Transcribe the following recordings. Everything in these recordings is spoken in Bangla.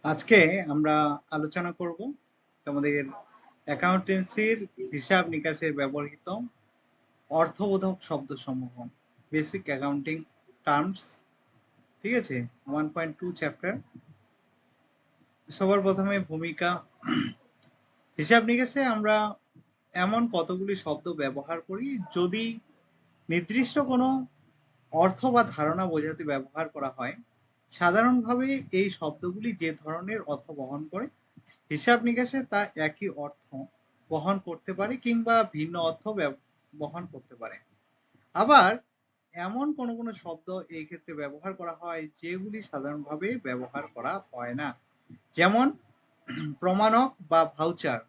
আজকে আমরা আলোচনা করব তোমাদের অ্যাকাউন্টেন্সির হিসাব নিকাশের ব্যবহৃত অর্থবোধক শব্দসমূহ, বেসিক অ্যাকাউন্টিং টার্মস। ঠিক আছে, 1.2 চ্যাপ্টার। সবার প্রথমে ভূমিকা। হিসাব নিকাশে আমরা এমন কতগুলি শব্দ ব্যবহার করি যদি নির্দিষ্ট কোনো অর্থ বা ধারণা বোঝাতে ব্যবহার করা হয়। সাধারণভাবে এই শব্দগুলি যে ধরনের অর্থ বহন করে, হিসাব নিকাশে তা একই অর্থ বহন করতে পারে কিংবা ভিন্ন অর্থ বহন করতে পারে। আবার এমন কোনো কোনো শব্দ এই ক্ষেত্রে ব্যবহার করা হয় যেগুলি সাধারণভাবে ব্যবহার করা হয় না। যেমন প্রমাণক বা ভাউচার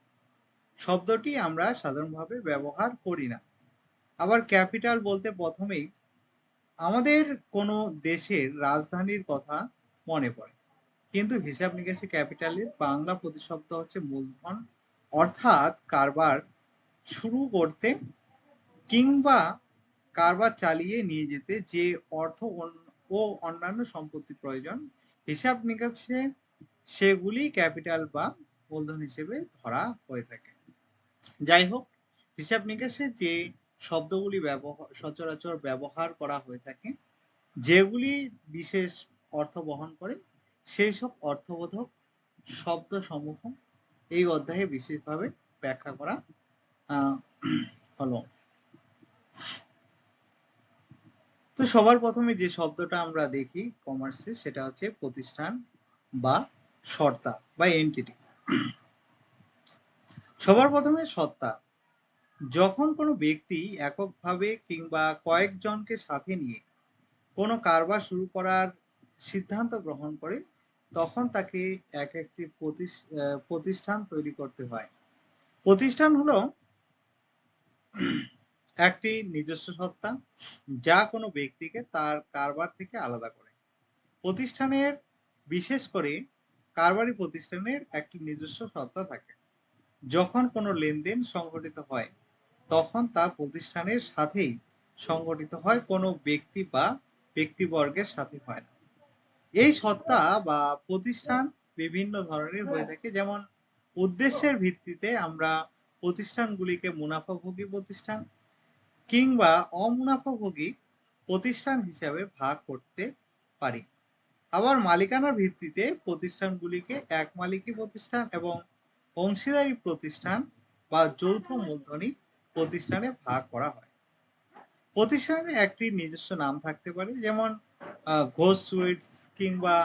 শব্দটি আমরা সাধারণভাবে ব্যবহার করি না। আবার ক্যাপিটাল বলতে প্রথমেই আমাদের কোনো দেশের রাজধানীর কথা মনে পড়ে, কিন্তু হিসাব নিকাশে ক্যাপিটালের বাংলা প্রতিশব্দ হচ্ছে মূলধন, অর্থাৎ কারবার শুরু করতে কিংবা কারবার চালিয়ে নিয়ে যেতে যে অর্থ ও অন্যান্য সম্পত্তি প্রয়োজন, হিসাব নিকাশে সেগুলি ক্যাপিটাল বা মূলধন হিসেবে ধরা হয়ে থাকে। যাই হোক, হিসাব নিকাশে যে শব্দগুলি সচরাচর ব্যবহার করা হয়ে থাকে, যেগুলি বিশেষ অর্থ বহন করে, সেই সব অর্থবোধক শব্দ সমূহ এই অধ্যায়ে বিশেষভাবে ব্যাখ্যা করা হলো। তো সবার প্রথমে যে শব্দটা আমরা দেখি কমার্সে, সেটা হচ্ছে প্রতিষ্ঠান বা সত্তা বা এন্টিটি। সবার প্রথমে সত্তা। যখন কোনো ব্যক্তি এককভাবে কিংবা কয়েকজনকে সাথে নিয়ে কোনো কারবার শুরু করার সিদ্ধান্ত গ্রহণ করে, তখন তাকে একটি প্রতিষ্ঠান তৈরি করতে হয়। প্রতিষ্ঠান হলো একটি নিজস্ব সত্তা যা কোনো ব্যক্তিকে তার কারবার থেকে আলাদা করে। প্রতিষ্ঠানের, বিশেষ করে কারবারি প্রতিষ্ঠানের একটি নিজস্ব সত্তা থাকে। যখন কোনো লেনদেন সংঘটিত হয়, তখন তা প্রতিষ্ঠানের সাথেই সংঘটিত হয়, কোনো ব্যক্তি বা ব্যক্তিবর্গের সাথে হয় না। এই সত্তা বা প্রতিষ্ঠান বিভিন্ন ধরনের হয়ে থাকে। যেমন উদ্দেশ্যের ভিত্তিতে আমরা প্রতিষ্ঠানগুলিকে মুনাফাভোগী প্রতিষ্ঠান কিংবা অমুনাফাভোগী প্রতিষ্ঠান হিসাবে ভাগ করতে পারি। আবার মালিকানার ভিত্তিতে প্রতিষ্ঠানগুলিকে এক মালিকি প্রতিষ্ঠান এবং অংশীদারি প্রতিষ্ঠান বা যৌথ মূলধনী প্রতিষ্ঠানে ভাগ করা হয়। প্রতিষ্ঠানের একটি নিজস্ব নাম থাকতে পারে, যেমন ঘোষ সুইটস কিংবা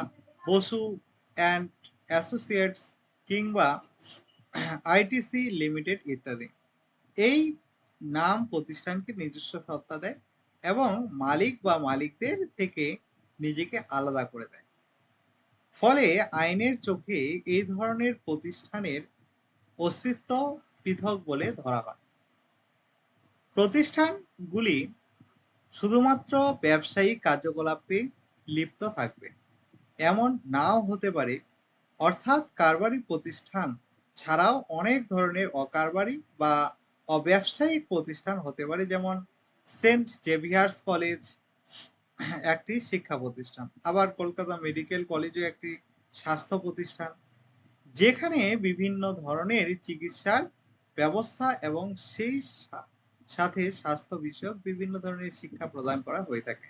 বসু অ্যান্ড অ্যাসোসিয়েটস কিংবা আইটিসি লিমিটেড ইত্যাদি। এই নাম প্রতিষ্ঠানকে নিজস্ব সত্তা দেয় এবং মালিক বা মালিকদের থেকে নিজেকে আলাদা করে দেয়। ফলে আইনের চোখে এই ধরনের প্রতিষ্ঠানের অস্তিত্ব পৃথক বলে ধরা হয়। প্রতিষ্ঠানগুলি শুধুমাত্র ব্যবসায়িক কার্যকলাপে লিপ্ত থাকবে এমন নাও হতে পারে, অর্থাৎ কারবারি প্রতিষ্ঠান ছাড়াও অনেক ধরনের অকারবারি বা অব্যবসায়িক প্রতিষ্ঠান হতে পারে। যেমন সেন্ট জেভিয়ার্স কলেজ একটি শিক্ষা প্রতিষ্ঠান, আবার কলকাতা মেডিকেল কলেজও একটি স্বাস্থ্য প্রতিষ্ঠান, যেখানে বিভিন্ন ধরনের চিকিৎসার ব্যবস্থা এবং সেই সাথে স্বাস্থ্য বিষয়ক বিভিন্ন ধরনের শিক্ষা প্রদান করা হয়ে থাকে।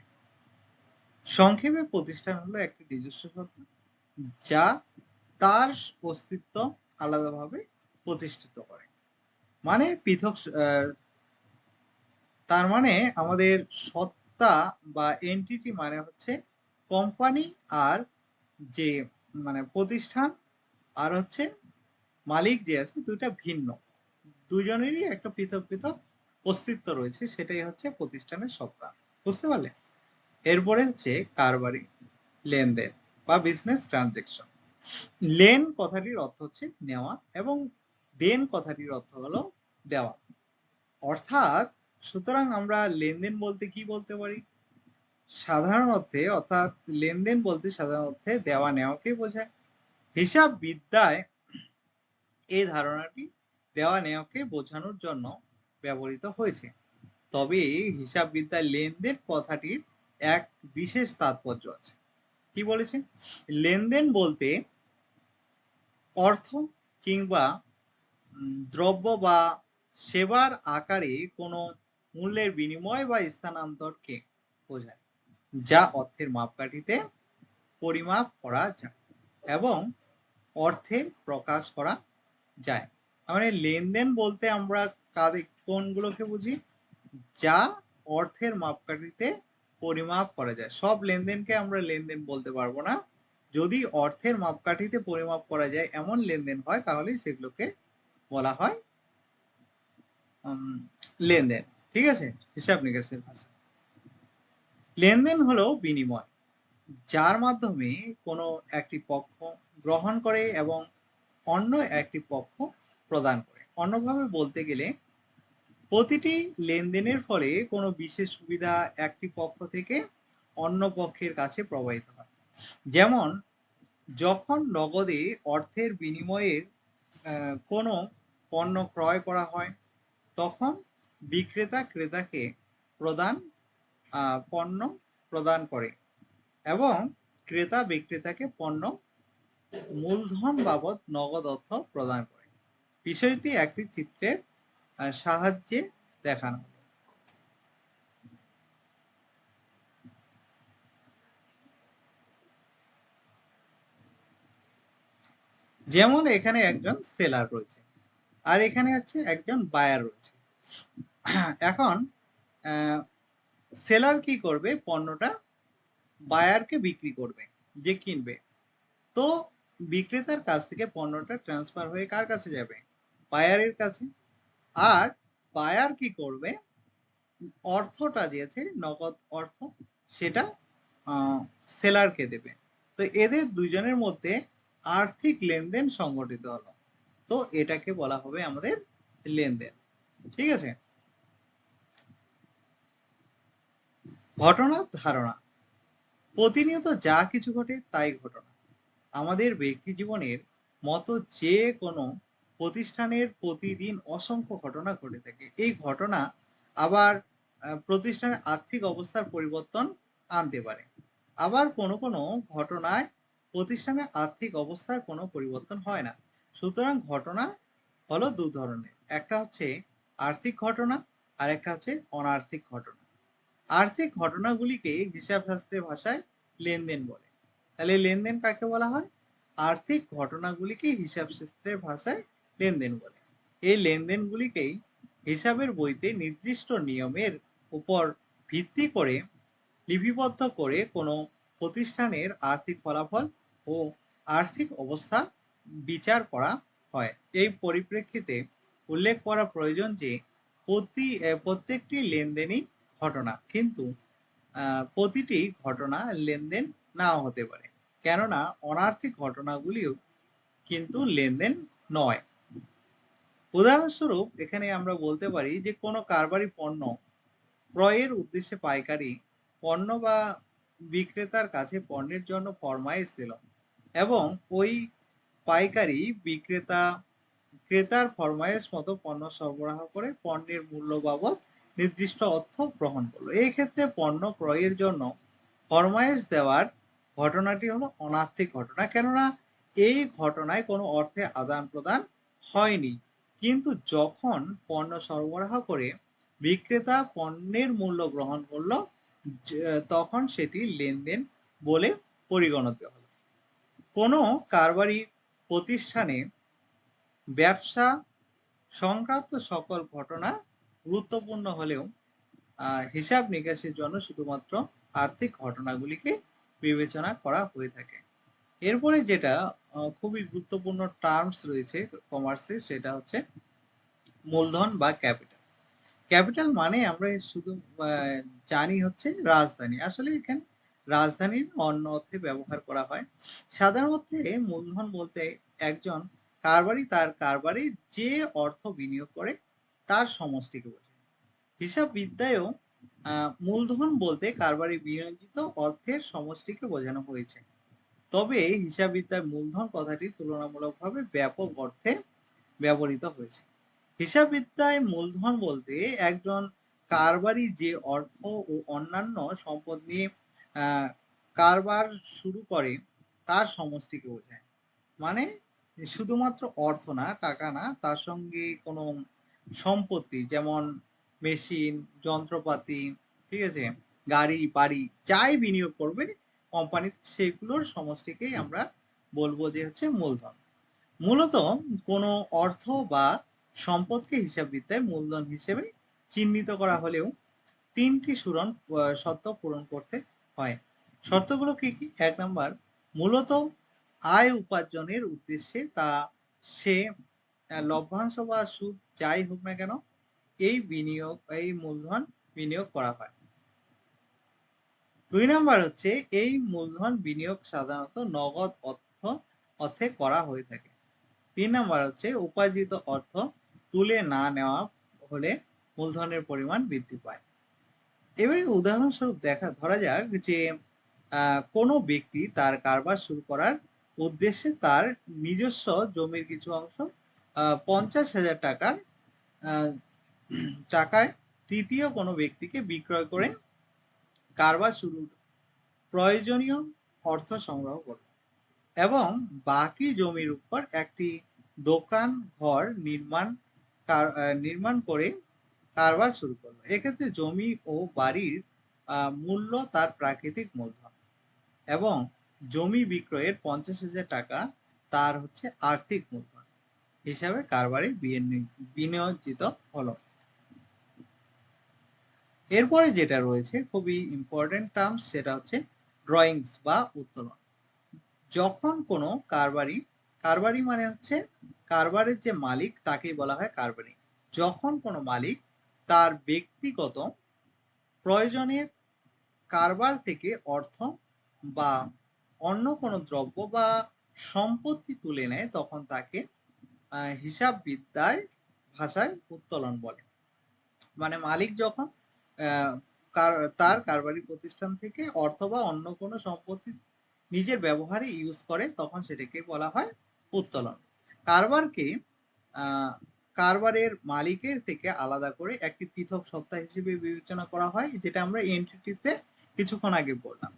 সংক্ষেপে প্রতিষ্ঠান হলো একটি নিজস্ব সত্তা যা তার অস্তিত্ব আলাদাভাবে প্রতিষ্ঠিত করে। মানে পৃথক, তার মানে আমাদের সত্তা বা এন্টিটি মানে হচ্ছে কোম্পানি আর যে মানে প্রতিষ্ঠান আর হচ্ছে মালিক যে আছে, দুইটা ভিন্ন, দুইজনেরই একটা পৃথক পৃথক অস্তিত্ব রয়েছে, সেটাই হচ্ছে প্রতিষ্ঠানের সত্তা। বুঝতে পারলে? এরপরে হচ্ছে কারবারি, লেনদেন বা বিজনেস ট্রানজেকশন। লেন কথাটির অর্থ হচ্ছে নেওয়া এবং দেন কথাটির অর্থ হলো দেওয়া। অর্থাৎ সুতরাং আমরা লেনদেন বলতে কি বলতে পারি? সাধারণ অর্থে, অর্থাৎ লেনদেন বলতে সাধারণ অর্থে দেওয়া নেওয়াকে বোঝায়। হিসাব বিদ্যায় এই ধারণাটি দেওয়া নেওয়াকে বোঝানোর জন্য ব্যবহৃত হয়েছে। তবে হিসাব বিদ্যায় লেনদেন কথাটির এক বিশেষ তাৎপর্য আছে। কি বলেছে? লেনদেন বলতে অর্থ কিংবা দ্রব্য বা সেবার আকারে কোনো মূল্যের বিনিময় বা স্থানান্তরকে বোঝায়, যা অর্থের মাপকাঠিতে পরিমাপ করা যায় এবং অর্থে প্রকাশ করা যায়। মানে লেনদেন বলতে আমরা কোনগুলোকে বুঝি? যা অর্থের মাপকাঠিতে পরিমাপ করা যায়। সব লেনদেনকে আমরা লেনদেন বলতে পারবো না। যদি অর্থের মাপকাঠিতে পরিমাপ করা যায় এমন লেনদেন হয় তাহলে সেগুলোকে বলা হয় লেনদেন। ঠিক আছে? হিসাব নিকাশের ভাষা। লেনদেন হলো বিনিময়, যার মাধ্যমে কোনো একটি পক্ষ গ্রহণ করে এবং অন্য একটি পক্ষ প্রদান করে। অন্যভাবে বলতে গেলে প্রতিটি লেনদেনের ফলে কোনো বিশেষ সুবিধা একটি পক্ষ থেকে অন্য পক্ষের কাছে প্রবাহিত হয়। যেমন যখন নগদে অর্থের বিনিময়ে কোনো পণ্য ক্রয় করা হয় তখন বিক্রেতা ক্রেতাকে পণ্য প্রদান করে এবং ক্রেতা বিক্রেতাকে পণ্য মূলধন বাবদ নগদ অর্থ প্রদান করে। বিষয়টি একটি চিত্রের সাহায্যে দেখানো। যেমন এখানে একজন সেলার রয়েছে আর এখানে আছে একজন বায়ার রয়েছে। এখন সেলার কি করবে? পণ্যটা বায়ারকে বিক্রি করবে, যে কিনবে। তো বিক্রেতার কাছ থেকে পণ্যটা ট্রান্সফার হয়ে কার কাছে যাবে? বায়ারের কাছে। আর বায়ার কি করবে? অর্থটা দিয়েছে নগদ অর্থ, সেটা সেলারকে দেবে। তো এদের দুজনের মধ্যে আর্থিক লেনদেন সংগঠিত হলো, তো এটাকে বলা হবে আমাদের লেনদেন। ঠিক আছে? ঘটনা ধারণা। প্রতিনিয়ত যা কিছু ঘটে তাই ঘটনা। আমাদের ব্যক্তি জীবনের মতো যে কোনো প্রতিষ্ঠানের প্রতিদিন অসংখ্য ঘটনা ঘটে থাকে। এই ঘটনা আবার প্রতিষ্ঠানের আর্থিক অবস্থার পরিবর্তন আনতে পারে। আবার কোনো কোনো ঘটনায় প্রতিষ্ঠানের আর্থিক অবস্থার কোনো পরিবর্তন হয় না। সুতরাং ঘটনা হলো দু ধরনের, একটা হচ্ছে আর্থিক ঘটনা আর একটা হচ্ছে অনার্থিক ঘটনা। আর্থিক ঘটনাগুলিকে হিসাব শাস্ত্রের ভাষায় লেনদেন বলে। তাহলে লেনদেন কাকে বলা হয়? আর্থিক ঘটনাগুলিকে হিসাব শাস্ত্রের ভাষায় লেনদেন বলে। এই লেনদেনগুলিকেই হিসাবের বইতে নির্দিষ্ট নিয়মের উপর ভিত্তি করে লিপিবদ্ধ করে কোনো প্রতিষ্ঠানের আর্থিক ফলাফল ও আর্থিক অবস্থা বিচার করা হয়। এই পরিপ্রেক্ষিতে উল্লেখ করা প্রয়োজন যে প্রত্যেকটি লেনদেনই ঘটনা, কিন্তু প্রতিটি ঘটনা লেনদেন নাও হতে পারে, কেননা অনার্থিক ঘটনাগুলিও কিন্তু লেনদেন নয়। উদাহরণস্বরূপ এখানে আমরা বলতে পারি যে কোনো কারবারি পণ্য ক্রয়ের উদ্দেশ্যে পাইকারি পণ্য বা বিক্রেতার কাছে পণ্যের জন্য ফরমাইশ দিল এবং ওই পাইকারি বিক্রেতা ক্রেতার ফরমাইশ মতো পণ্য সরবরাহ করে পণ্যের মূল্য বাবদ নির্দিষ্ট অর্থ গ্রহণ করলো। এই ক্ষেত্রে পণ্য ক্রয়ের জন্য ফরমাইশ দেওয়ার ঘটনাটি হলো অনার্থিক ঘটনা, কেননা এই ঘটনায় কোনো অর্থে আদান প্রদান হয়নি। কিন্তু যখন পণ্য সরবরাহ করে বিক্রেতা পণ্যের মূল্য গ্রহণ করলো তখন সেটি লেনদেন বলে পরিগণিত হলো। কোনো কারবারি প্রতিষ্ঠানে ব্যবসা সংক্রান্ত সকল ঘটনা গুরুত্বপূর্ণ হলেও হিসাব নিকাশের জন্য শুধুমাত্র আর্থিক ঘটনাগুলিকে বিবেচনা করা হয়ে থাকে। এরপরে যেটা খুবই গুরুত্বপূর্ণ টার্মস রয়েছে কমার্সে, সেটা হচ্ছে মূলধন বা ক্যাপিটাল। ক্যাপিটাল মানে আমরা শুধু জানি হচ্ছে রাজধানী, আসলে এখানে রাজধানীর অন্য অর্থে ব্যবহার করা হয়। সাধারণ অর্থে মূলধন বলতে একজন কারবারি তার কারবারে যে অর্থ বিনিয়োগ করে তার সমষ্টিকে বোঝায়। হিসাব বিদ্যায়ও মূলধন বলতে কারবারি বিনিয়োজিত অর্থের সমষ্টিকে বোঝানো হয়েছে। তবে হিসাববিদ্যায় মূলধন কথাটি তুলনামূলকভাবে ব্যাপক অর্থে ব্যবহৃত হয়েছে। হিসাববিদ্যায় মূলধন বলতে একজন কারবারি যে অর্থ ও অন্যান্য সম্পদ নিয়ে কারবার শুরু করে তার সমষ্টিকে বোঝায়। মানে শুধুমাত্র অর্থ না, টাকা না, তার সঙ্গে কোনো সম্পত্তি যেমন মেশিন, যন্ত্রপাতি, ঠিক আছে, গাড়ি, বাড়ি, যাই বিনিয়োগ করবে কোম্পানিতে সেগুলোর সমষ্টিকেই আমরা বলবো যে হচ্ছে মূলধন। মূলত কোনো অর্থ বা সম্পদকে হিসাববিদ্যায় মূলধন হিসেবে চিহ্নিত করা হলেও তিনটি শর্ত পূরণ করতে হয়। শর্তগুলো কি কি? ১ নাম্বার, মূলত আয় উপার্জনের উদ্দেশ্যে সে লভ্যাংশ বা সুদ যাই হোক না কেন এই মূলধন বিনিয়োগ করা হয়। ২ নাম্বার হচ্ছে এই মূলধন বিনিয়োগ সাধারণত নগদ অর্থে করা হয়ে থাকে। ৩ নাম্বার হচ্ছে উপার্জিত অর্থ তুলে না নেওয়া হলে মূলধনের পরিমাণ বৃদ্ধি পায়। এবারে উদাহরণস্বরূপ ধরা যাক যে কোনো ব্যক্তি তার কারবার শুরু করার উদ্দেশ্যে তার নিজস্ব জমির কিছু অংশ ৫০,০০০ টাকায় তৃতীয় কোনো ব্যক্তিকে বিক্রয় করে কারবার শুরুর প্রয়োজনীয় অর্থ সংগ্রহ করল এবং বাকি জমির উপর একটি দোকান ঘর নির্মাণ করে কারবার শুরু করলো। এক্ষেত্রে জমি ও বাড়ির মূল্য তার প্রাকৃতিক মূলধন এবং জমি বিক্রয়ের ৫০,০০০ টাকা তার হচ্ছে আর্থিক মূলধন হিসাবে কারবারে বিনিয়োজিত হলো। এরপরে যেটা রয়েছে খুবই ইম্পর্টেন্ট টার্মস, সেটা হচ্ছে ড্রয়িংস বা উত্তোলন। যখন কোনো কারবারি মানে হচ্ছে কারবারের যে মালিক তাকেই বলা হয় কারবারি। যখন কোনো মালিক তার ব্যক্তিগত প্রয়োজনের কারবার থেকে অর্থ বা অন্য কোনো দ্রব্য বা সম্পত্তি তুলে নেয় তখন তাকে হিসাববিদ্যার ভাষায় উত্তোলন বলে। মানে মালিক যখন তার কারবারি প্রতিষ্ঠান থেকে অর্থ বা অন্য কোনো সম্পত্তি নিজের ব্যবহারে ইউজ করে তখন সেটাকে বলা হয় উত্তোলন। কারবারকে কারবারের মালিকের থেকে আলাদা করে একটি পৃথক সত্তা হিসেবে বিবেচনা করা হয়, যেটা আমরা এনটিটিতে কিছুক্ষণ আগে বললাম।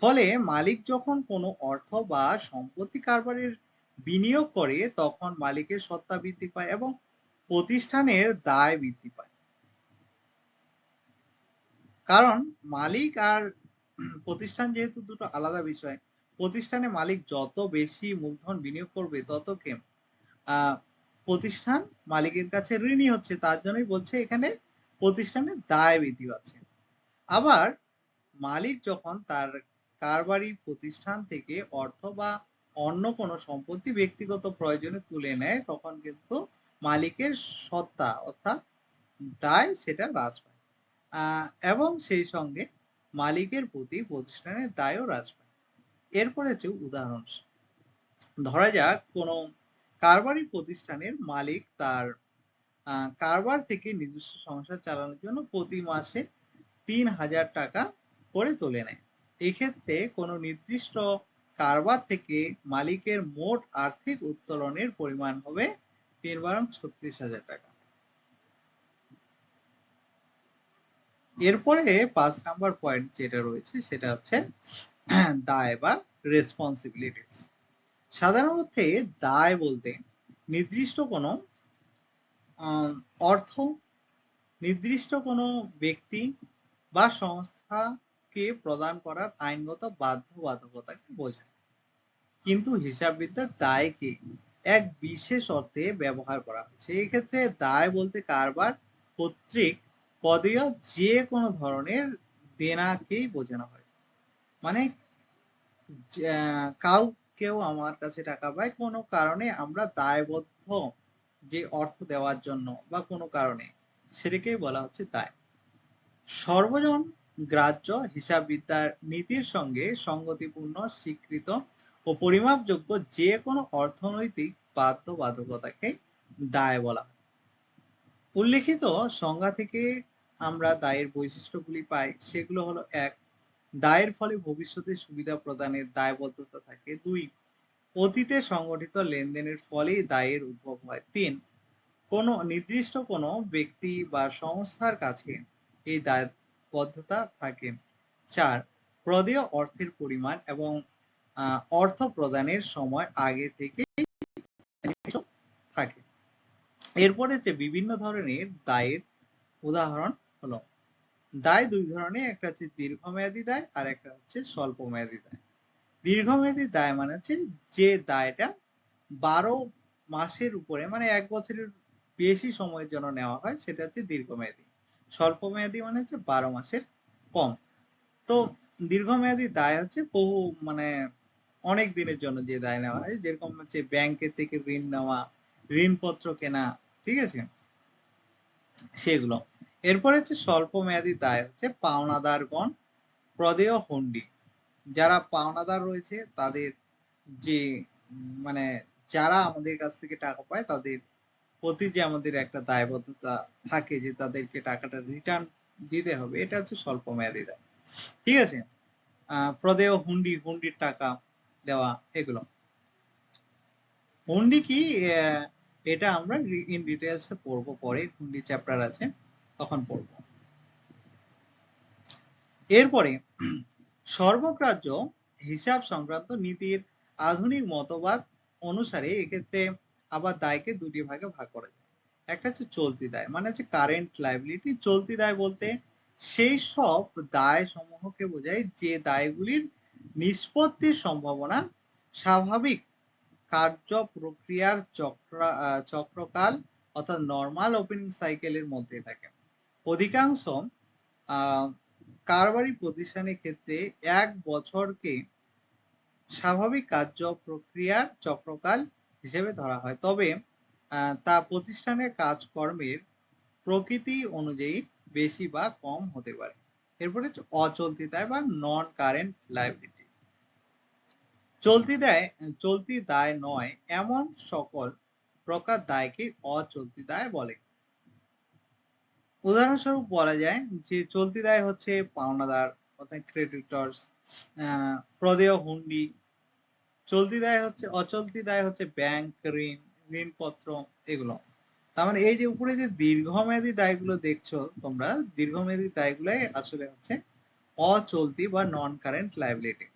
ফলে মালিক যখন কোনো অর্থ বা সম্পত্তি কারবারের বিনিয়োগ করে তখন মালিকের সত্তা বৃদ্ধি পায় এবং প্রতিষ্ঠানের দায় বৃদ্ধি পায়। কারণ মালিক আর প্রতিষ্ঠান যেহেতু দুটো আলাদা বিষয়, প্রতিষ্ঠানে মালিক যত বেশি মূলধন বিনিয়োগ করবে ততকে প্রতিষ্ঠান মালিকের কাছে ঋণী হচ্ছে, তার জন্যই বলছে এখানে প্রতিষ্ঠানের দায় বৃদ্ধি পাচ্ছে। আবার মালিক যখন তার কারবারি প্রতিষ্ঠান থেকে অর্থ বা অন্য কোনো সম্পত্তি ব্যক্তিগত প্রয়োজনে তুলে নেয় তখন কিন্তু মালিকের সত্তা অর্থাৎ দায় সেটা হ্রাস পায় এবং সেই সঙ্গে মালিকের প্রতি প্রতিষ্ঠানের দায়ও হ্রাস পায়। এরপরে হচ্ছে উদাহরণ, ধরা যাক কোনো কারবারি প্রতিষ্ঠানের মালিক তার কারবার থেকে নিজস্ব সংসার চালানোর জন্য প্রতি মাসে ৩,০০০ টাকা করে তুলে নেয়। এক্ষেত্রে কোনো নির্দিষ্ট কারবার থেকে মালিকের মোট আর্থিক উত্তোলনের পরিমাণ হবে ৩×৩৬,০০০ টাকা। এরপরে ৫ নাম্বার পয়েন্ট যেটা রয়েছে সেটা হচ্ছে দায় বা রেসপন্সিবিলিটিস। সাধারণ অর্থে দায় বলতে নির্দিষ্ট কোনো অর্থ নির্দিষ্ট কোনো ব্যক্তি বা সংস্থাকে প্রদান করার আইনগত বাধ্যবাধকতাকে বোঝায়। কিন্তু হিসাববিদ্যার দায়কে এক বিশেষ অর্থে ব্যবহার করা হচ্ছে। এই ক্ষেত্রে দায় বলতে কারবার কর্তৃক প্রদেয় যে কোনো ধরনের দেনাকেই বোঝানো হয়। মানে কেউ আমার কাছে টাকা পায় কোনো কারণে আমরা দায়বদ্ধ যে অর্থ দেওয়ার জন্য বা কোনো কারণে, সেটাকেই বলা হচ্ছে দায়। সর্বজন গ্রাহ্য হিসাববিদ্যার নীতির সঙ্গে সঙ্গতিপূর্ণ, স্বীকৃত ও পরিমাপযোগ্য যে কোনো অর্থনৈতিক বাধ্যবাধকতাকে দায় বলা হয়। উল্লেখিত সংজ্ঞা থেকে আমরা দায়ের বৈশিষ্ট্যগুলি পাই, সেগুলো হলো: ১. দায়ের ফলে ভবিষ্যতে সুবিধা প্রদানের দায়বদ্ধতা থাকে। ২. অতীতে সংগঠিত লেনদেনের ফলেই দায়ের উদ্ভব হয়। ৩. কোনো নির্দিষ্ট কোনো ব্যক্তি বা সংস্থার কাছে এই দায়বদ্ধতা থাকে। ৪. প্রদেয় অর্থের পরিমাণ এবং অর্থ প্রদানের সময় আগে থেকে এরপরে যে বিভিন্ন ধরনের দায়ের উদাহরণ হলো, দায় দুই ধরনের, একটা হচ্ছে দীর্ঘমেয়াদী দায় আর একটা হচ্ছে স্বল্প মেয়াদী দায়। দীর্ঘমেয়াদী দায় মানে হচ্ছে যে দায়টা 12 মাসের উপরে মানে 1 বছরের বেশি সময়ের জন্য নেওয়া হয় সেটা হচ্ছে দীর্ঘমেয়াদী। স্বল্প মেয়াদী মানে হচ্ছে 12 মাসের কম। তো দীর্ঘমেয়াদী দায় হচ্ছে বহু মানে অনেক দিনের জন্য যে দায় নেওয়া হয়, যেরকম হচ্ছে ব্যাংকের থেকে ঋণ নেওয়া, ঋণপত্র কেনা, ঠিক আছে, সেগুলো। এরপরে হচ্ছে স্বল্প মেয়াদী দায় হচ্ছে পাওনাদারগণ প্রদেয় হুন্ডি, যারা পাওনাদার রয়েছে তাদের যে মানে যারা আমাদের কাছ থেকে টাকা পায় তাদের প্রতি যে আমাদের একটা দায়বদ্ধতা থাকে যে তাদেরকে টাকাটা রিটার্ন দিতে হবে, এটা হচ্ছে স্বল্প মেয়াদী দায়। ঠিক আছে, প্রদেয় হুন্ডি, হুন্ডির টাকা দেওয়া, এগুলো। হুন্ডি কি এটা আমরা ইন ডিটেলস পড়বো পরে, হুন্ডি চ্যাপ্টার আছে তখন পড়বো। এরপরে সর্বগ্রাহ্য হিসাব সংক্রান্ত নীতির আধুনিক মতবাদ অনুসারে এক্ষেত্রে আবার দায়কে দুটি ভাগে ভাগ করা যায়। একটা হচ্ছে চলতি দায়, মানে হচ্ছে কারেন্ট লায়াবিলিটি। চলতি দায় বলতে সেই সব দায় সমূহকে বোঝায় যে দায়গুলির নিষ্পত্তির সম্ভাবনা স্বাভাবিক কার্য প্রক্রিয়ার চক্রকাল অর্থাৎ নর্মাল ওপেনিং সাইকেলের মধ্যে থাকে। অধিকাংশ আহ কারবারি প্রতিষ্ঠানের ক্ষেত্রে 1 বছরকে স্বাভাবিক কার্য প্রক্রিয়ার চক্রকাল হিসেবে ধরা হয়, তবে তা প্রতিষ্ঠানের কাজকর্মের প্রকৃতি অনুযায়ী বেশি বা কম হতে পারে। এরপরে হচ্ছে অচলতি দায় বা নন কারেন্ট লায়াবিলিটি। চলতি দায় নয় এমন সকল প্রকার দায়কে অচলতি দায় বলে। উদাহরণস্বরূপ বলা যায় যে চলতি দায় হচ্ছে পাওনাদার অর্থাৎ ক্রেডিটর্স, প্রদেয় হুন্ডি। চলতি দায় হচ্ছে, অচলতি দায় হচ্ছে ব্যাংক ঋণ, ঋণপত্র, এগুলো। তার মানে এই যে উপরে যে দীর্ঘমেয়াদী দায়গুলো দেখছো তোমরা, দীর্ঘমেয়াদী দায়গুলাই আসলে হচ্ছে অচলতি বা নন কারেন্ট লায়াবিলিটি,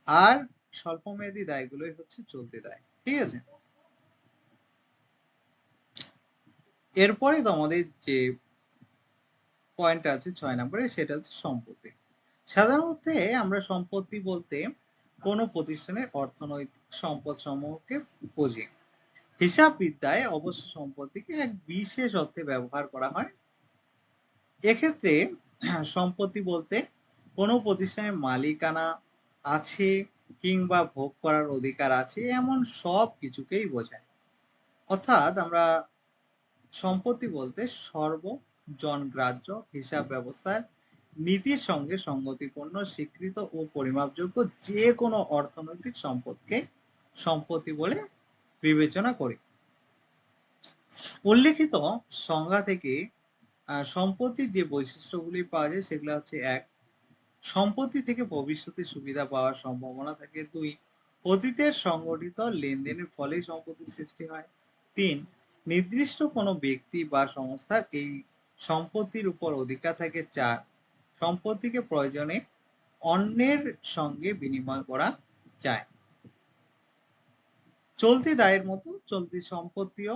আর স্বল্পমেয়াদী দায়গুলোই হচ্ছে চলতি দায়। ঠিক আছে, এরপরে তোমাদের যে পয়েন্ট আছে 6 নম্বরে, সেটা হচ্ছে সম্পত্তি। সাধারণত আমরা সম্পত্তি বলতে কোনো প্রতিষ্ঠানের অর্থনৈতিক সম্পদ সমূহকে বুঝি। হিসাববিদ্যায় অবশ্য সম্পত্তিকে এক বিশেষ অর্থে ব্যবহার করা হয়। এক্ষেত্রে সম্পত্তি বলতে কোনো প্রতিষ্ঠানের মালিকানা আছে কিংবা ভোগ করার অধিকার আছে এমন সব কিছুকেই বোঝায়। অর্থাৎ আমরা সম্পত্তি বলতে সর্বজনগ্রাহ্য হিসাব ব্যবস্থার নীতির সঙ্গে সঙ্গতিপূর্ণ, স্বীকৃত ও পরিমাপযোগ্য যে কোনো অর্থনৈতিক সম্পদকে সম্পত্তি বলে বিবেচনা করি। উল্লেখিত সংজ্ঞা থেকে সম্পত্তির যে বৈশিষ্ট্যগুলি পাওয়া যায় সেগুলো হচ্ছে: 1, সম্পত্তি থেকে ভবিষ্যতে সুবিধা পাওয়ার সম্ভাবনা থাকে। 2, অতীতের সংগঠিত লেনদেনের ফলে সম্পত্তির সৃষ্টি হয়। 3, নির্দিষ্ট কোনো ব্যক্তি বা সংস্থার এই সম্পত্তির উপর অধিকার থাকে। 4, সম্পত্তিকে প্রয়োজনে অন্যের সঙ্গে বিনিময় করা যায়। চলতি দায়ের মতো চলতি সম্পত্তিও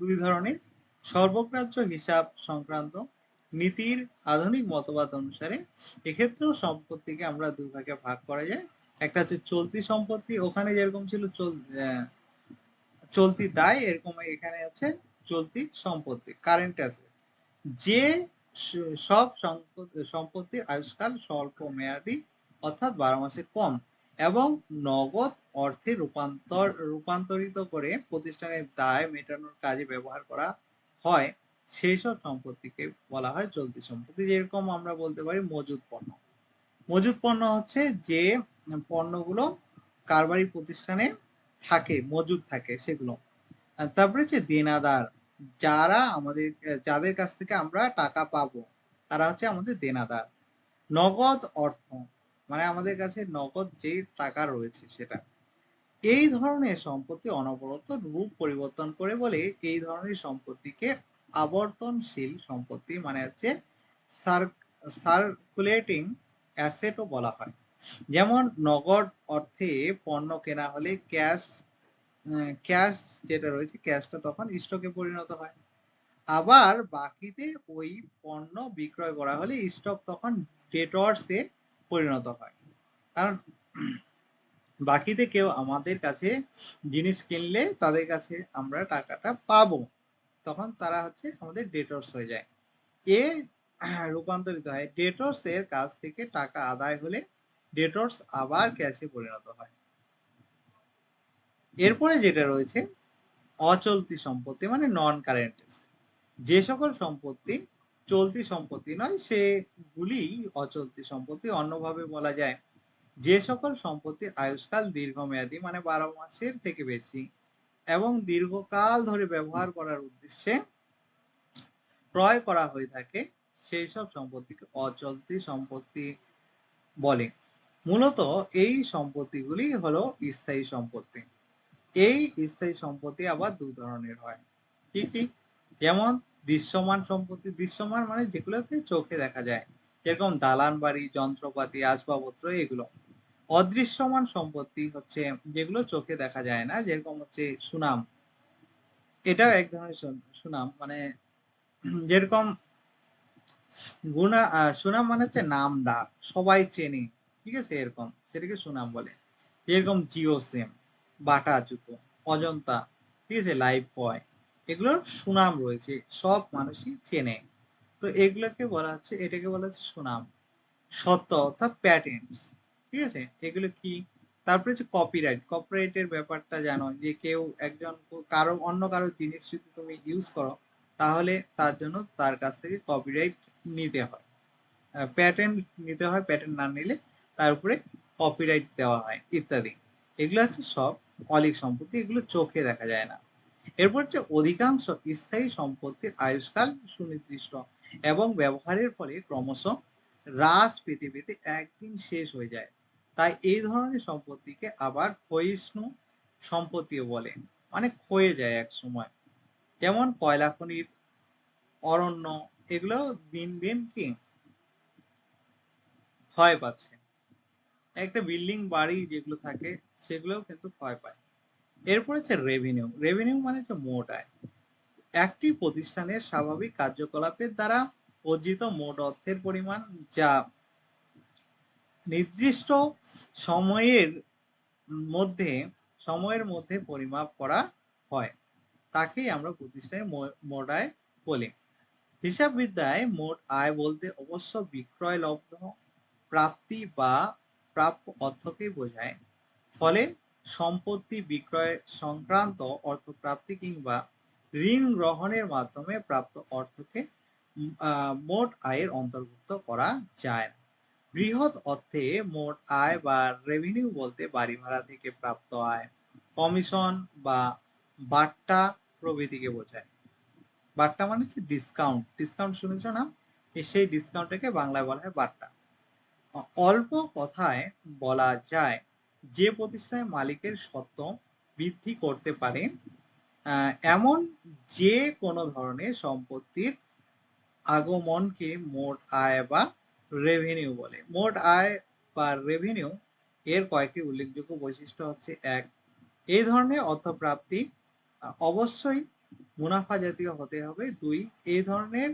দুই ধরনের। সর্বগ্রাহ্য হিসাব সংক্রান্ত নীতির আধুনিক মতবাদ অনুসারে এক্ষেত্রেও সম্পত্তিকে আমরা দুই ভাগে ভাগ করা যায়। একটা হচ্ছে চলতি সম্পত্তি, ওখানে যেরকম ছিল চলতি দায়, এরকম এখানে হচ্ছে চলতি সম্পত্তি, কারেন্ট অ্যাসেট। যে সব সম্পত্তির আয়ুষ্কাল স্বল্প মেয়াদী অর্থাৎ 12 মাসের কম এবং নগদ অর্থে রূপান্তরিত করে প্রতিষ্ঠানের দায় মেটানোর কাজে ব্যবহার করা হয়, সেই সব সম্পত্তিকে বলা হয় চলতি সম্পত্তি। যেরকম আমরা বলতে পারি মজুদ পণ্য। মজুদ পণ্য হচ্ছে যে পণ্যগুলো কারবারি প্রতিষ্ঠানে থাকে, মজুদ থাকে সেগুলো। তারপরে হচ্ছে দেনাদার, যারা আমাদের যাদের কাছ থেকে আমরা টাকা পাবো তারা হচ্ছে আমাদের দেনাদার। নগদ অর্থ মানে আমাদের কাছে নগদ যে টাকা রয়েছে সেটা। এই ধরনের সম্পত্তি অনবরত রূপ পরিবর্তন করে বলে এই ধরনের সম্পত্তিকে আবর্তনশীল সম্পত্তি মানে হচ্ছে সার্কুলেটিং অ্যাসেটও বলা হয়। যেমন নগদ অর্থে পণ্য কেনা হলে ক্যাশ ক্যাশ যেটা রয়েছে ক্যাশটা তখন স্টকে পরিণত হয়। আবার বাকিতে ওই পণ্য বিক্রয় করা হলে স্টক তখন ডেটর্সে পরিণত হয়। কারণ বাকিতে কেউ আমাদের কাছে জিনিস কিনলে তাদের কাছে আমরা টাকাটা পাবো, তখন তারা হচ্ছে আমাদের ডেটর্স হয়ে যায়। এ রূপান্তরিত হয় ডেটর্স এর কাছ থেকে টাকা আদায় হলে ডেটর্স আবার ক্যাশে পরিণত হয়। এরপরে যেটা রয়েছে অচলতি সম্পত্তি মানে নন কারেন্ট। যে সকল সম্পত্তি চলতি সম্পত্তি নয় সেগুলি অচলতি সম্পত্তি। অন্যভাবে বলা যায় যে সকল সম্পত্তির আয়ুষ্কাল দীর্ঘমেয়াদী মানে 12 মাসের থেকে বেশি এবং দীর্ঘকাল ধরে ব্যবহার করার উদ্দেশ্যে ক্রয় করা হয়ে থাকে সেই সব সম্পত্তিকে অচলতি সম্পত্তি বলে। মূলত এই সম্পত্তিগুলি হলো স্থায়ী সম্পত্তি। এই স্থায়ী সম্পত্তি আবার দুই ধরনের হয়। কি কি? যেমন দৃশ্যমান সম্পত্তি। দৃশ্যমান মানে যেগুলোকে চোখে দেখা যায়, যেরকম দালান বাড়ি, যন্ত্রপাতি, আসবাবপত্র এগুলো। অদৃশ্যমান সম্পত্তি হচ্ছে যেগুলো চোখে দেখা যায় না, যেরকম হচ্ছে সুনাম। এটাও এক ধরনের সুনাম, মানে যেরকম সুনাম মানে হচ্ছে নাম ডাক, সবাই চেনে, ঠিক আছে, এরকম সেটাকে সুনাম বলে। যেরকম জিও সিম, বাটা জুতো, অজন্তা, ঠিক আছে, লাইফ বয়, এগুলোর সুনাম রয়েছে, সব মানুষই চেনে। তো এগুলোকে বলা হচ্ছে, এটাকে বলা হচ্ছে সুনাম। সত্য অর্থাৎ প্যাটেন্টস, ঠিক আছে, এগুলো কি? তারপরে হচ্ছে কপিরাইট। কপিরাইটের ব্যাপারটা জানো, যে কেউ একজন অন্য কারো জিনিস যদি তুমি ইউজ করো তাহলে তার জন্য তার কাছ থেকে কপিরাইট নিতে হয়, প্যাটেন্ট নিতে হয়, প্যাটেন্ট না নিলে তার উপরে কপিরাইট দেওয়া হয় ইত্যাদি। এগুলো হচ্ছে সব অলিক সম্পত্তি, এগুলো চোখে দেখা যায় না। এরপর হচ্ছে অধিকাংশ স্থায়ী সম্পত্তির আয়ুষ্কাল সুনির্দিষ্ট এবং ব্যবহারের ফলে ক্রমশ হ্রাস পেতে পেতে একদিন শেষ হয়ে যায়। তাই এই ধরনের সম্পত্তিকে আবার ক্ষয়িষ্ণু সম্পত্তিও বলে, মানে ক্ষয়ে যায় এক সময়। যেমন কয়লা খনির, অরণ্য, এগুলো দিন দিন কি ক্ষয় পাচ্ছে। একটা বিল্ডিং বাড়ি যেগুলো থাকে সেগুলোও কিন্তু ক্ষয় পায়। এরপর হচ্ছে রেভিনিউ। রেভিনিউ মানে হচ্ছে মোট আয়। একটি প্রতিষ্ঠানের স্বাভাবিক কার্যকলাপের দ্বারা অর্জিত মোট অর্থের পরিমাণ, যা নির্দিষ্ট সময়ের মধ্যে পরিমাপ করা হয়, তাকেই আমরা প্রতিষ্ঠানের মোট আয় বলি। হিসাববিদ্যায় মোট আয় বলতে অবশ্য বিক্রয় লব্ধ প্রাপ্তি বা প্রাপ্য অর্থকে বোঝায়। ফলে সম্পত্তি বিক্রয় সংক্রান্ত অর্থপ্রাপ্তি কিংবা ঋণ গ্রহণের মাধ্যমে প্রাপ্ত অর্থকে মোট আয়ের অন্তর্ভুক্ত করা যায় না। বৃহৎ অর্থে মোট আয় বা রেভিনিউ বলতে বাড়ি ভাড়া থেকে প্রাপ্ত আয়, কমিশন বা বাট্টা প্রভৃতিকে বোঝায়। বাট্টা মানে হচ্ছে ডিসকাউন্ট। ডিসকাউন্ট শুনেছ না? সেই ডিসকাউন্টটাকে বাংলায় বলা হয় বাট্টা। অল্প কথায় বলা যায় যে প্রতিষ্ঠানের মালিকের স্বত্ব বৃদ্ধি করতে পারে এমন যে কোনো ধরনের সম্পত্তির আগমনকে মোট আয় বা রেভিনিউ বলে। মোট আয় বা রেভিনিউ এর কয়েকটি উল্লেখযোগ্য বৈশিষ্ট্য হচ্ছে: এক, এই ধরনের অর্থপ্রাপ্তি অবশ্যই মুনাফা জাতীয় হতে হবে। দুই, এই ধরনের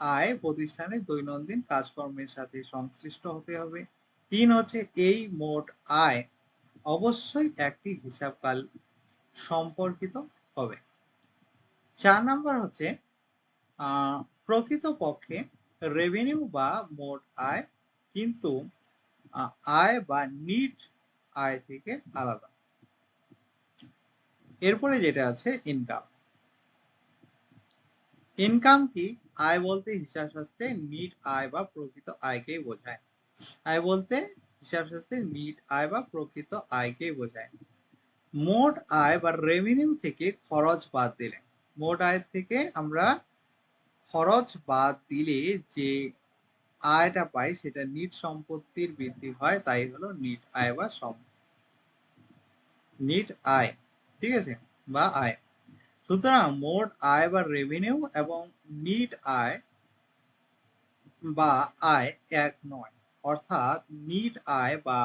আয় প্রতিষ্ঠানের দৈনন্দিন কাজকর্মের সাথে সংশ্লিষ্ট হতে হবে। তিন হচ্ছে এই মোট আয় অবশ্যই একটি হিসাবকাল সম্পর্কিত হবে। 4 নাম্বার হচ্ছে প্রকৃতপক্ষে রেভিনিউ বা মোট আয় কিন্তু আয় বা নিট আয় থেকে আলাদা। এরপরে যেটা আছে ইনকাম। ইনকাম কি? আয় বলতে হিসাব শাস্ত্রে নিট আয় বা প্রকৃত আয়কেই বোঝায়। আয় বলতে হিসাব শাস্ত্রে নিট আয় বা প্রকৃত আয়কেই বোঝায়। মোট আয় বা রেভিনিউ থেকে খরচ বাদ দিলে, মোট আয় থেকে আমরা খরচ বাদ দিলে যে আয়টা পাই সেটা নিট সম্পত্তির বৃদ্ধি হয়, তাই হলো নিট আয় বা নিট আয়, ঠিক আছে, বা আয়। সুতরাং মোট আয় বা রেভিনিউ এবং নিট আয় বা আয় এক নয়। অর্থাৎ নিট আয় বা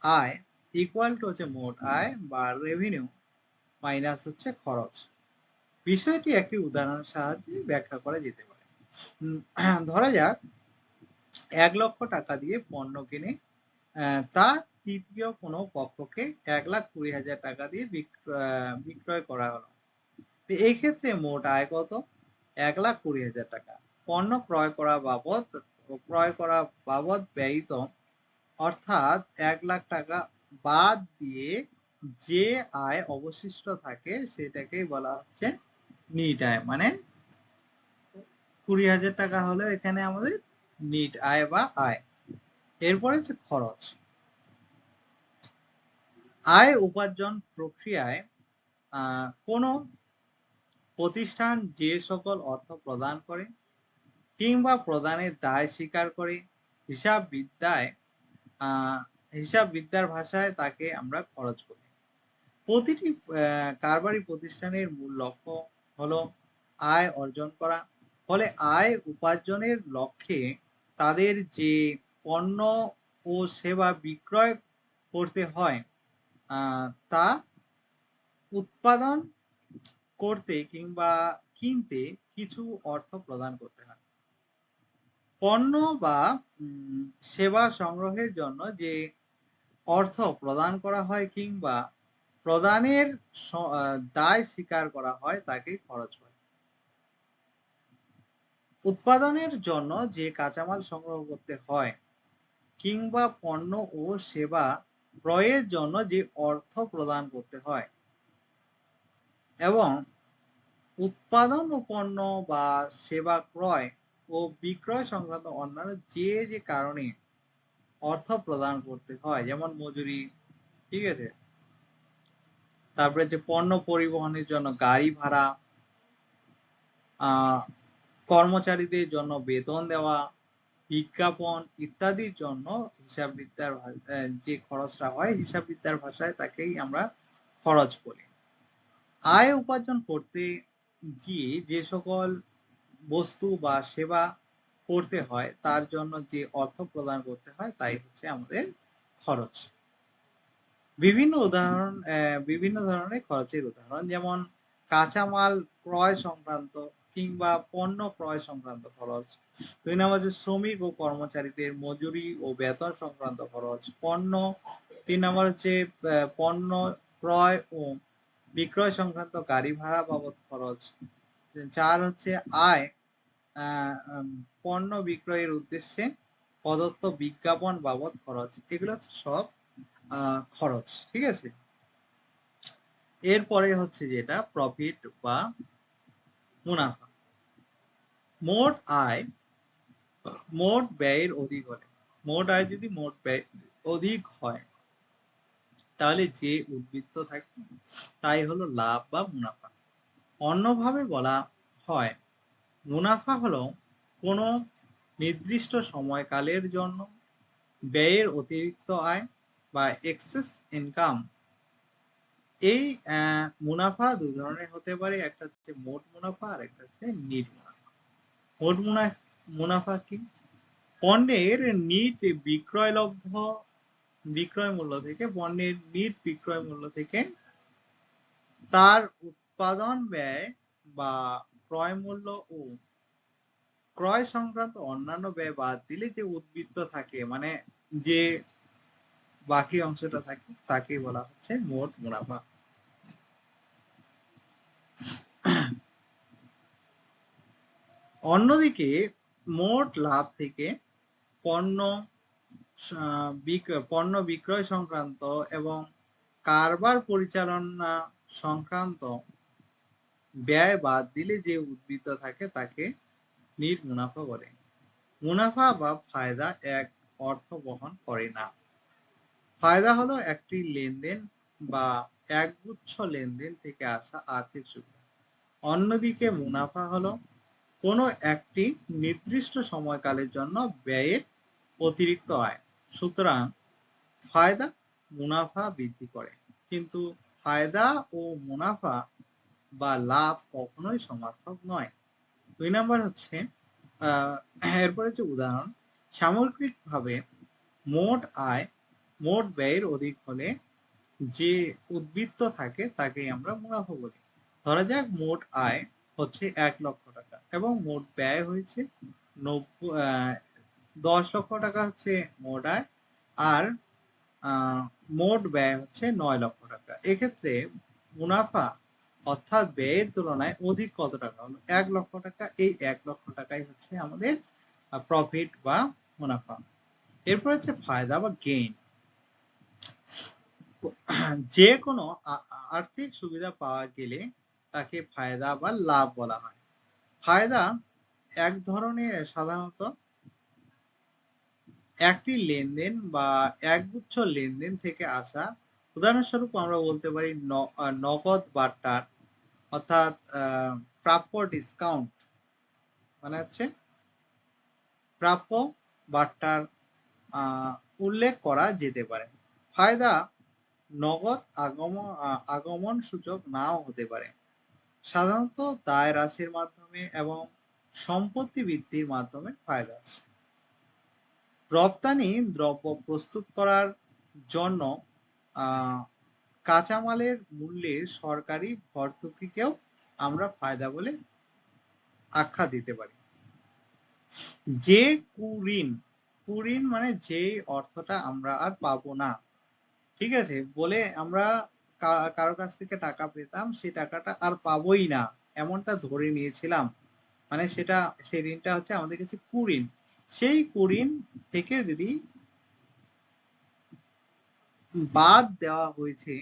আয় ইকুয়াল টু হচ্ছে মোট আয় বা রেভিনিউ মাইনাস হচ্ছে খরচ। বিষয়টি একটি উদাহরণের সাহায্যে ব্যাখ্যা করা যেতে পারে। ধরা যাক 1 লক্ষ টাকা দিয়ে পণ্য কিনে তা তৃতীয় কোনো পক্ষকে 1,20,000 টাকা দিয়ে বিক্রয় করা হলো। এই ক্ষেত্রে মোট আয় কত? 1,20,000 টাকা। পণ্য ক্রয় করা বাবদ ব্যয়িত অর্থাৎ 1,00,000 টাকা বাদ দিয়ে যে আয় অবশিষ্ট থাকে সেটাকেই বলা হচ্ছে নিট আয়। মানে 20,000 টাকা হলো এখানে আমাদের নিট আয় বা আয়। এরপরে হচ্ছে খরচ। আয় উপার্জন প্রক্রিয়ায় কোনো প্রতিষ্ঠান যে সকল অর্থ প্রদান করে কিংবা প্রদানের দায় স্বীকার করে হিসাববিদ্যার ভাষায় তাকে আমরা খরচ বলি। প্রতিটি কারবারি প্রতিষ্ঠানের মূল লক্ষ্য হলো আয় অর্জন করা। ফলে আয় উপার্জনের লক্ষ্যে তাদের যে পণ্য ও সেবা বিক্রয় করতে হয় তা উৎপাদন করতে কিংবা কিনতে কিছু অর্থ প্রদান করতে হয়। পণ্য বা সেবা সংগ্রহের জন্য যে অর্থ প্রদান করা হয় কিংবা প্রদানের দায় স্বীকার করা হয় তাকেই খরচ বলে। উৎপাদনের জন্য যে কাঁচামাল সংগ্রহ করতে হয় কিংবা পণ্য ও সেবা ক্রয়ের জন্য যে অর্থ প্রদান করতে হয় এবং উৎপাদন ও পণ্য বা সেবা ক্রয় ও বিক্রয় সংক্রান্ত অন্যান্য যে কারণে অর্থ প্রদান করতে হয়, যেমন মজুরি, ঠিক আছে, তারপরে যে পণ্য পরিবহনের জন্য গাড়ি ভাড়া, কর্মচারীদের জন্য বেতন দেওয়া, বিজ্ঞাপন ইত্যাদির জন্য হিসাববিদ্যার যে খরচটা হয় হিসাববিদ্যার ভাষায় তাকেই আমরা খরচ বলি। আয় উপার্জন করতে গিয়ে যে সকল বস্তু বা সেবা করতে হয় তার জন্য যে অর্থ প্রদান করতে হয় তাই হচ্ছে আমাদের খরচ। বিভিন্ন ধরনের খরচের উদাহরণ, যেমন কাঁচামাল ক্রয় সংক্রান্ত কিংবা পণ্য ক্রয় সংক্রান্ত খরচ। 2 নম্বর হচ্ছে শ্রমিক ও কর্মচারীদের মজুরি ও বেতন সংক্রান্ত খরচ। 3 নম্বর হচ্ছে পণ্য ক্রয় ও বিক্রয় সংক্রান্ত গাড়ি ভাড়া বাবদ খরচ। 4 হচ্ছে আয় পণ্য বিক্রয়ের উদ্দেশ্যে প্রদত্ত বিজ্ঞাপন বাবদ খরচ। এগুলো সব খরচ, ঠিক আছে। এরপরে হচ্ছে যেটা প্রফিট বা মুনাফা। মোট আয় মোট ব্যয়ের অধিক হলে, মোট আয় যদি মোট ব্যয় অধিক হয় তাহলে যে উদ্বৃত্ত থাকে তাই হলো লাভ বা মুনাফা। অন্যভাবে বলা হয়, মুনাফা হলো কোনো নির্দিষ্ট সময়কালের জন্য ব্যয়ের অতিরিক্ত আয় বা এক্সেস ইনকাম। এই মুনাফা দুই ধরনের হতে পারে, একটা হচ্ছে মোট মুনাফা আর একটা হচ্ছে নিট মুনাফা। মোট মুনাফা কি? পণ্যের নিট বিক্রয় মূল্য থেকে, পণ্যের নিট বিক্রয় মূল্য থেকে তার উৎপাদন ব্যয় বা ক্রয় মূল্য ও ক্রয় সংক্রান্ত অন্যান্য ব্যয় বাদ দিলে যে উদ্বৃত্ত থাকে, মানে যে বাকি অংশটা থাকে তাকেই বলা হচ্ছে মোট মুনাফা। অন্যদিকে মোট লাভ থেকে পণ্য বিক্রয় সংক্রান্ত এবং কারবার পরিচালনা সংক্রান্ত ব্যয় বাদ দিলে যে উদ্বৃত্ত থাকে তাকে নিট মুনাফা বলে। মুনাফা বা ফায়দা এক অর্থ বহন করে না। ফায়দা হলো একটি লেনদেন বা একগুচ্ছ লেনদেন থেকে আসা আর্থিক সুবিধা। অন্যদিকে মুনাফা হলো কোনো একটি নির্দিষ্ট সময়কালের জন্য ব্যয়ের অতিরিক্ত আয়। সুতরাং ফায়দা মুনাফা বৃদ্ধি করে, কিন্তু ফায়দা ও মুনাফা বা লাভ কখনোই সমার্থক নয়। 2 নম্বর হচ্ছে এরপরে হচ্ছে উদাহরণ। সামগ্রিকভাবে মোট আয় মোট ব্যয়ের অধিক হলে যে উদ্বৃত্ত থাকে তাকেই আমরা মুনাফা বলি। ধরা যাক মোট আয় হচ্ছে 1 লক্ষ টাকা এবং মোট ব্যয় হয়েছে 10 লক্ষ টাকা হচ্ছে মোট আয়, আর মোট ব্যয় হচ্ছে 9 লক্ষ টাকা। এক্ষেত্রে মুনাফা অর্থাৎ ব্যয়ের তুলনায় অধিক কত টাকা হলো? 1 লক্ষ টাকা। এই 1 লক্ষ টাকাই হচ্ছে আমাদের প্রফিট বা মুনাফা। এরপর হচ্ছে ফায়দা বা গেইন। যে কোনো আর্থিক সুবিধা পাওয়া গেলে তাকে ফায়দা বা লাভ বলা হয়। ফায়দা এক ধরনের সাধারণত একটি লেনদেন বা একগুচ্ছ লেনদেন থেকে আসা। উদাহরণস্বরূপ আমরা বলতে পারি নগদ বার্তার অর্থাৎ প্রাপ্য ডিসকাউন্ট মানে হচ্ছে প্রাপ্য বার্তার উল্লেখ করা যেতে পারে। ফায়দা নগদ আগমন সূচক নাও হতে পারে, সাধারণত দায় হ্রাসের মাধ্যমে এবং সম্পত্তি বৃদ্ধির মাধ্যমে ফায়দা আসে। রপ্তানি দ্রব্য প্রস্তুত করার জন্য কাঁচামালের মূল্যের সরকারি ভর্তুকিকেও আমরা ফায়দা বলে আখ্যা দিতে পারি। যে কুঋণ, কুঋণ মানে যে অর্থটা আমরা আর পাবো না, ঠিক আছে, বলে আমরা কারো কাছ থেকে টাকা পেতাম, সেই টাকাটা আর পাবোই না এমনটা ধরে নিয়েছিলাম, মানে সেটা সেই ঋণটা হচ্ছে আমাদের কাছে কুঋণ। সেই কুঋণ থেকে যদি বাদ দেওয়া হয়েছে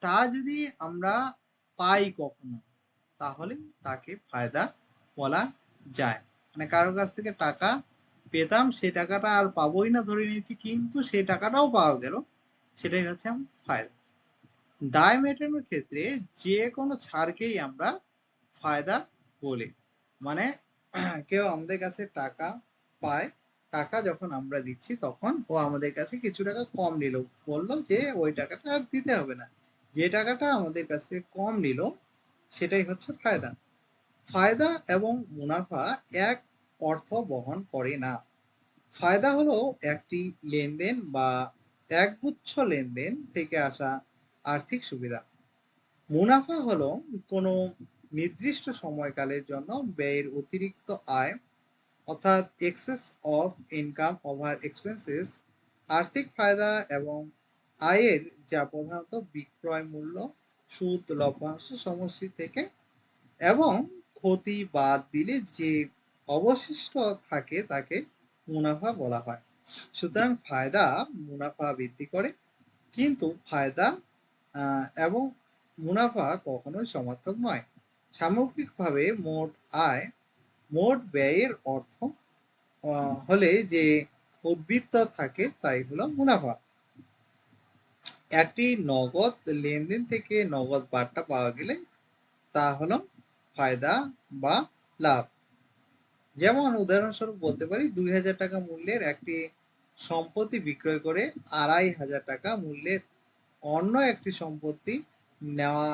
তা যদি আমরা পাই কখনো, তাহলে তাকে ফায়দা বলা যায়। মানে কারোর কাছ থেকে টাকা পেতাম, সেই টাকাটা আর পাবোই না ধরে নিয়েছি, কিন্তু সেই টাকাটাও পাওয়া গেল, সেটাই হচ্ছে আমার ফায়দা। দায় মেটানোর ক্ষেত্রে যে কোনো ছাড়কেই আমরা ফায়দা বলি। মানে কেউ আমাদের কাছে টাকা পায়, টাকা যখন আমরা দিচ্ছি তখন ও আমাদের কাছে কিছু টাকা কম নিল, বললো যে ওই টাকাটা আর দিতে হবে না, যে টাকাটা আমাদের কাছে কম নিল সেটাই হচ্ছে ফায়দা। ফায়দা এবং মুনাফা এক অর্থ বহন করে না। ফায়দা হলো একটি লেনদেন বা একগুচ্ছ লেনদেন থেকে আসা আর্থিক সুবিধা। মুনাফা হলো কোনো নির্দিষ্ট সময়কালের জন্য ব্যয়ের অতিরিক্ত আয়, অর্থাৎ access of income over expenses. আর্থিক ফায়দা এবং আয়ের যা প্রধানত বিক্রয় মূল্য, সুদ, লভ্যাংশ সমষ্টি থেকে এবং ক্ষতি বাদ দিলে যে অবশিষ্ট থাকে তাকে মুনাফা বলা হয়। সুতরাং ফায়দা মুনাফা বৃদ্ধি করে, কিন্তু ফায়দা এবং মুনাফা কখনোই সমার্থক নয়। সামগ্রিকভাবে মোট আয় মোট ব্যয়ের অর্থ হলে যে উদ্বৃত্ত থাকে তাই হলো মুনাফা। একটি নগদ লেনদেন থেকে নগদ বার্তা পাওয়া গেলে তা হলো ফায়দা বা লাভ। যেমন উদাহরণস্বরূপ বলতে পারি 2000 টাকা মূল্যের একটি সম্পত্তি বিক্রয় করে 2500 টাকা মূল্যের অন্য একটি সম্পত্তি নেওয়া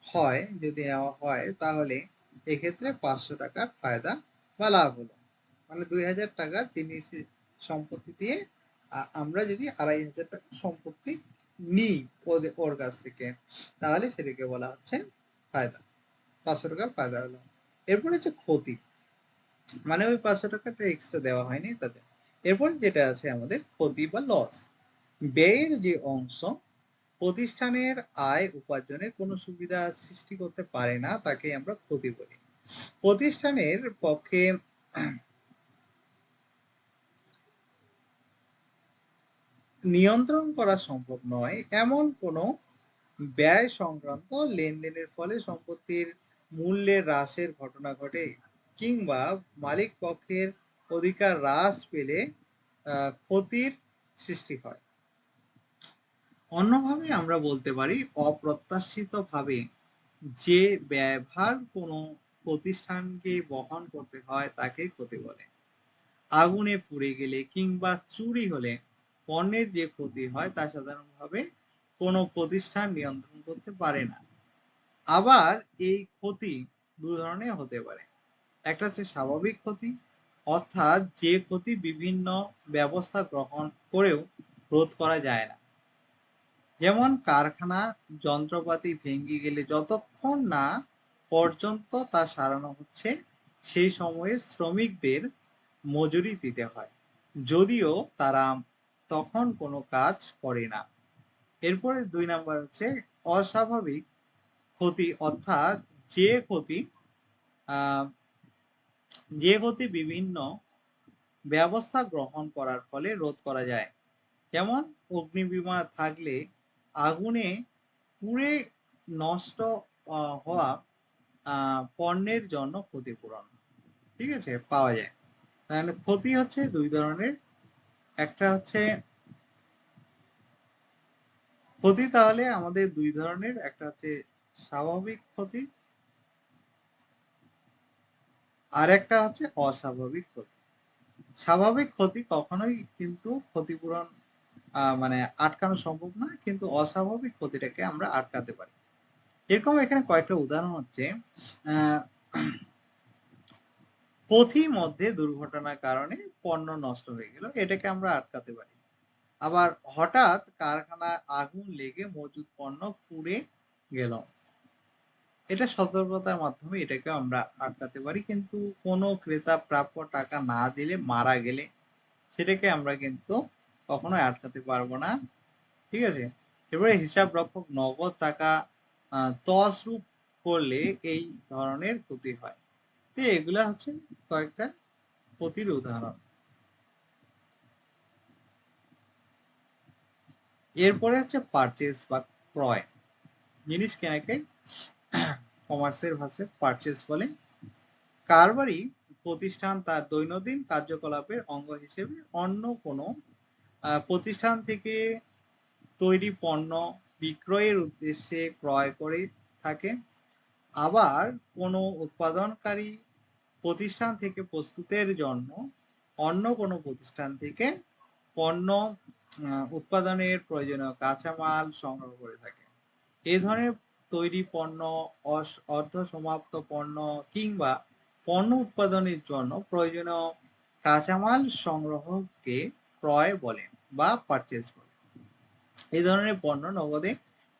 হয়, যদি নেওয়া হয় তাহলে এক্ষেত্রে 500 টাকার ফায়দা বা লাভ হলো। মানে 2000 টাকার জিনিস সম্পত্তি দিয়ে আমরা যদি 2500 টাকা সম্পত্তি নিই ওর কাছ থেকে, তাহলে সেটাকে বলা হচ্ছে ফায়দা। 500 টাকার ফায়দা হলো। এরপর হচ্ছে ক্ষতি, মানে ওই 500 টাকাটা এক্সট্রা দেওয়া হয়নি তাদের। এরপর যেটা আছে আমাদের ক্ষতি বা লস। ব্যয়ের যে অংশ প্রতিষ্ঠানের আয় উপার্জনের কোনো সুবিধা সৃষ্টি করতে পারে না তাকে আমরা ক্ষতি বলি। প্রতিষ্ঠানের পক্ষে নিয়ন্ত্রণ করা সম্ভব নয় এমন কোনো ব্যয় সংক্রান্ত লেনদেনের ফলে সম্পত্তির মূল্যের হ্রাসের ঘটনা ঘটে, কিংবা মালিক পক্ষের অধিকার হ্রাস পেলে ক্ষতির সৃষ্টি হয়। অন্যভাবে আমরা বলতে পারি অপ্রত্যাশিতভাবে যে ব্যয়ভার কোনো প্রতিষ্ঠানকে বহন করতে হয় তাকে ক্ষতি বলে। আগুনে পুড়ে গেলে কিংবা চুরি হলে পণ্যের যে ক্ষতি হয় তা সাধারণভাবে কোনো প্রতিষ্ঠান নিয়ন্ত্রণ করতে পারে না। আবার এই ক্ষতি দু ধরনের হতে পারে। একটা হচ্ছে স্বাভাবিক ক্ষতি, অর্থাৎ যে ক্ষতি বিভিন্ন ব্যবস্থা গ্রহণ করেও রোধ করা যায় না। যেমন কারখানা যন্ত্রপাতি ভেঙে গেলে যতক্ষণ না পর্যন্ত তা সারানো হচ্ছে সেই সময়ে শ্রমিকদের মজুরি দিতে হয়, যদিও তারা তখন কোনো কাজ করে না। এরপরে 2 নাম্বার হচ্ছে অস্বাভাবিক ক্ষতি, অর্থাৎ যে ক্ষতি আহ, যে ক্ষতি বিভিন্ন ব্যবস্থা গ্রহণ করার ফলে রোধ করা যায়। যেমন অগ্নিবীমা থাকলে আগুনে পুড়ে নষ্ট হওয়া পণ্যের জন্য ক্ষতিপূরণ, ঠিক আছে, পাওয়া যায়। তাহলে ক্ষতি হচ্ছে 2 ধরনের। একটা হচ্ছে ক্ষতি, তাহলে আমাদের 2 ধরনের, একটা হচ্ছে স্বাভাবিক ক্ষতি, আর একটা হচ্ছে অস্বাভাবিক ক্ষতি। স্বাভাবিক ক্ষতি কখনোই কিন্তু ক্ষতিপূরণ মানে আটকানো সম্ভব না, কিন্তু অস্বাভাবিক ক্ষতিটাকে আমরা আটকাতে পারি। এরকম এখানে কয়েকটা উদাহরণ হচ্ছে, আহ পথি মধ্যে দুর্ঘটনার কারণে পণ্য নষ্ট হয়ে গেল, এটাকে আমরা আটকাতে পারি। আবার হঠাৎ কারখানায় আগুন লেগে মজুদ পণ্য পুড়ে গেল, এটা সতর্কতার মাধ্যমে এটাকে আমরা আটকাতে পারি। কিন্তু কোনো ক্রেতা প্রাপ্য টাকা না দিলে মারা গেলে সেটাকে আমরা কিন্তু কখনোই আটকাতে পারবো না, ঠিক আছে। এবারে হিসাব রক্ষক নগদ টাকা তছরূপ করলে এই ধরনের ক্ষতি হয়। তো এগুলা হচ্ছে কয়েকটা ক্ষতির উদাহরণ। এরপরে হচ্ছে পারচেজ বা ক্রয়, জিনিস কেনাকে কমার্সের ভাষায় পারচেজ বলে। কারবারি প্রতিষ্ঠান তার দৈনন্দিন কার্যকলাপের অঙ্গ হিসেবে অন্য কোনো প্রতিষ্ঠান থেকে তৈরি পণ্য বিক্রয়ের উদ্দেশ্যে ক্রয় করে থাকে। আবার কোনো উৎপাদনকারী প্রতিষ্ঠান থেকে প্রস্তুতের জন্য অন্য কোনো প্রতিষ্ঠান থেকে পণ্য উৎপাদনের প্রয়োজনীয় কাঁচামাল সংগ্রহ করে থাকে। এই ধরনের তৈরি পণ্য, অর্ধসমাপ্ত পণ্য কিংবা পণ্য উৎপাদনের জন্য প্রয়োজনীয় কাঁচামাল সংগ্রহকে ক্রয় বলে বা পারচেজ বলে। এই ধরনের পণ্য নগদে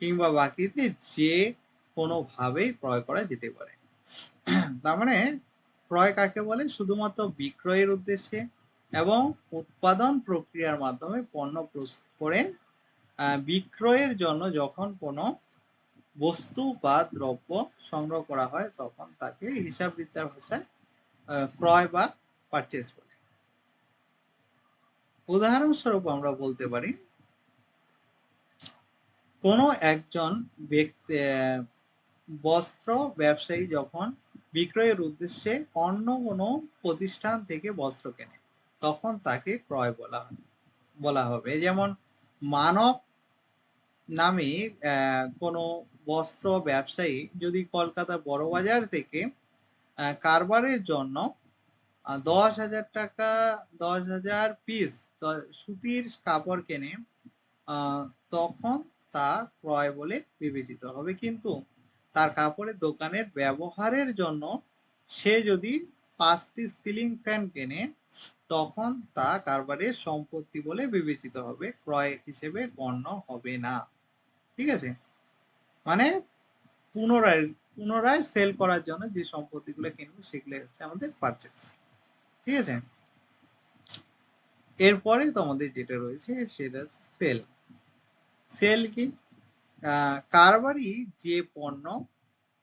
কিংবা বাকিতে যে কোনো ভাবেই ক্রয় করা যেতে পারে। তার মানে ক্রয় কাকে বলে? শুধুমাত্র বিক্রয়ের উদ্দেশ্যে এবং উৎপাদন প্রক্রিয়ার মাধ্যমে পণ্য প্রস্তুত করে বিক্রয়ের জন্য যখন কোনো বস্তু বা দ্রব্য সংগ্রহ করা হয় তখন তাকে হিসাববিদ্যার ভাষায় ক্রয় বা পারচেজ বলে। উদাহরণস্বরূপ আমরা বলতে পারি, কোনো একজন ব্যক্তি বস্ত্র ব্যবসায়ী যখন বিক্রয়ের উদ্দেশ্যে অন্য কোনো প্রতিষ্ঠান থেকে বস্ত্র কেনে তখন তাকে ক্রয় বলা হবে। যেমন মানব নামে কোনো বস্ত্র ব্যবসায়ী যদি কলকাতা বড়বাজার থেকে কারবারের জন্য 10,000 টাকা 10,000 পিস সুতির কাপড় কেনে তখন তা ক্রয় বলে বিবেচিত হবে। কিন্তু তার কাপড়ের দোকানের ব্যবহারের জন্য সে যদি 5টি সিলিং ফ্যান কেনে তখন তা কারবারের সম্পত্তি বলে বিবেচিত হবে, ক্রয় হিসেবে গণ্য হবে না, ঠিক আছে। মানে পুনরায় পুনরায় সেল করার জন্য যে সম্পত্তিগুলো কিনবে সেগুলো হচ্ছে আমাদের পারচেজ, ঠিক আছে। এরপরে তোমাদের যেটা রয়েছে সেটা হচ্ছে সেল। সেল কি? কারবারি যে পণ্য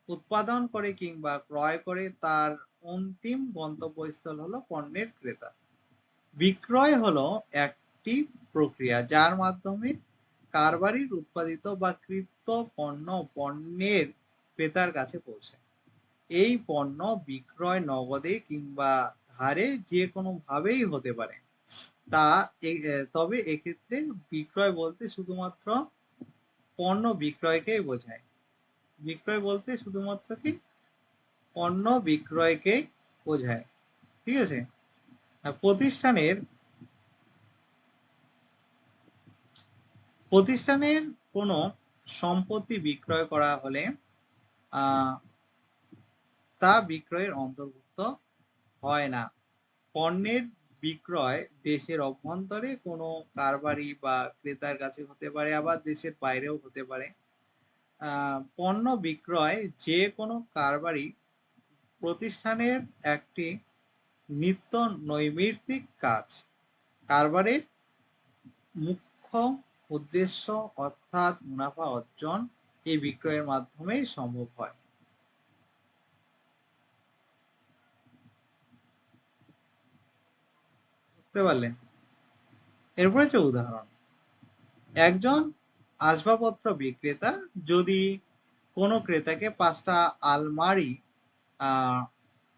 উৎপাদন করে কিংবা ক্রয় করে তার অন্তিম গন্তব্যস্থল হলো পণ্যের ক্রেতা। বিক্রয় হলো একটি প্রক্রিয়া যার মাধ্যমে কারবারির উৎপাদিত বা কৃত পণ্য পণ্যের ক্রেতার কাছে পৌঁছায়। এই পণ্য বিক্রয় নগদে কিংবা ধারে যে কোনো ভাবেই হতে পারে। তবে এক্ষেত্রে বিক্রয় বলতে শুধুমাত্র পণ্য বিক্রয়কেই বোঝায়। বিক্রয় বলতে শুধুমাত্র কি পণ্য বিক্রয়কে বোঝায়, ঠিক আছে। প্রতিষ্ঠানের প্রতিষ্ঠানের কোনো সম্পত্তি বিক্রয় করা হলে তা বিক্রয়ের অন্তর্ভুক্ত হয় না। পণ্যের বিক্রয় দেশের অভ্যন্তরে কোনো কারবারি বা ক্রেতার কাছে হতে পারে, আবার দেশের বাইরেও হতে পারে। পণ্য বিক্রয় যে কোনো কারবারি প্রতিষ্ঠানের একটি নিত্য নৈমিত্তিক কাজ। কারবারের মুখ্য উদ্দেশ্য অর্থাৎ মুনাফা অর্জন এই বিক্রয়ের মাধ্যমেই সম্ভব হয়। বুঝতে পারলেন? এরপরে যে উদাহরণ, একজন আসবাবপত্র বিক্রেতা যদি কোনো ক্রেতাকে 5টা আলমারি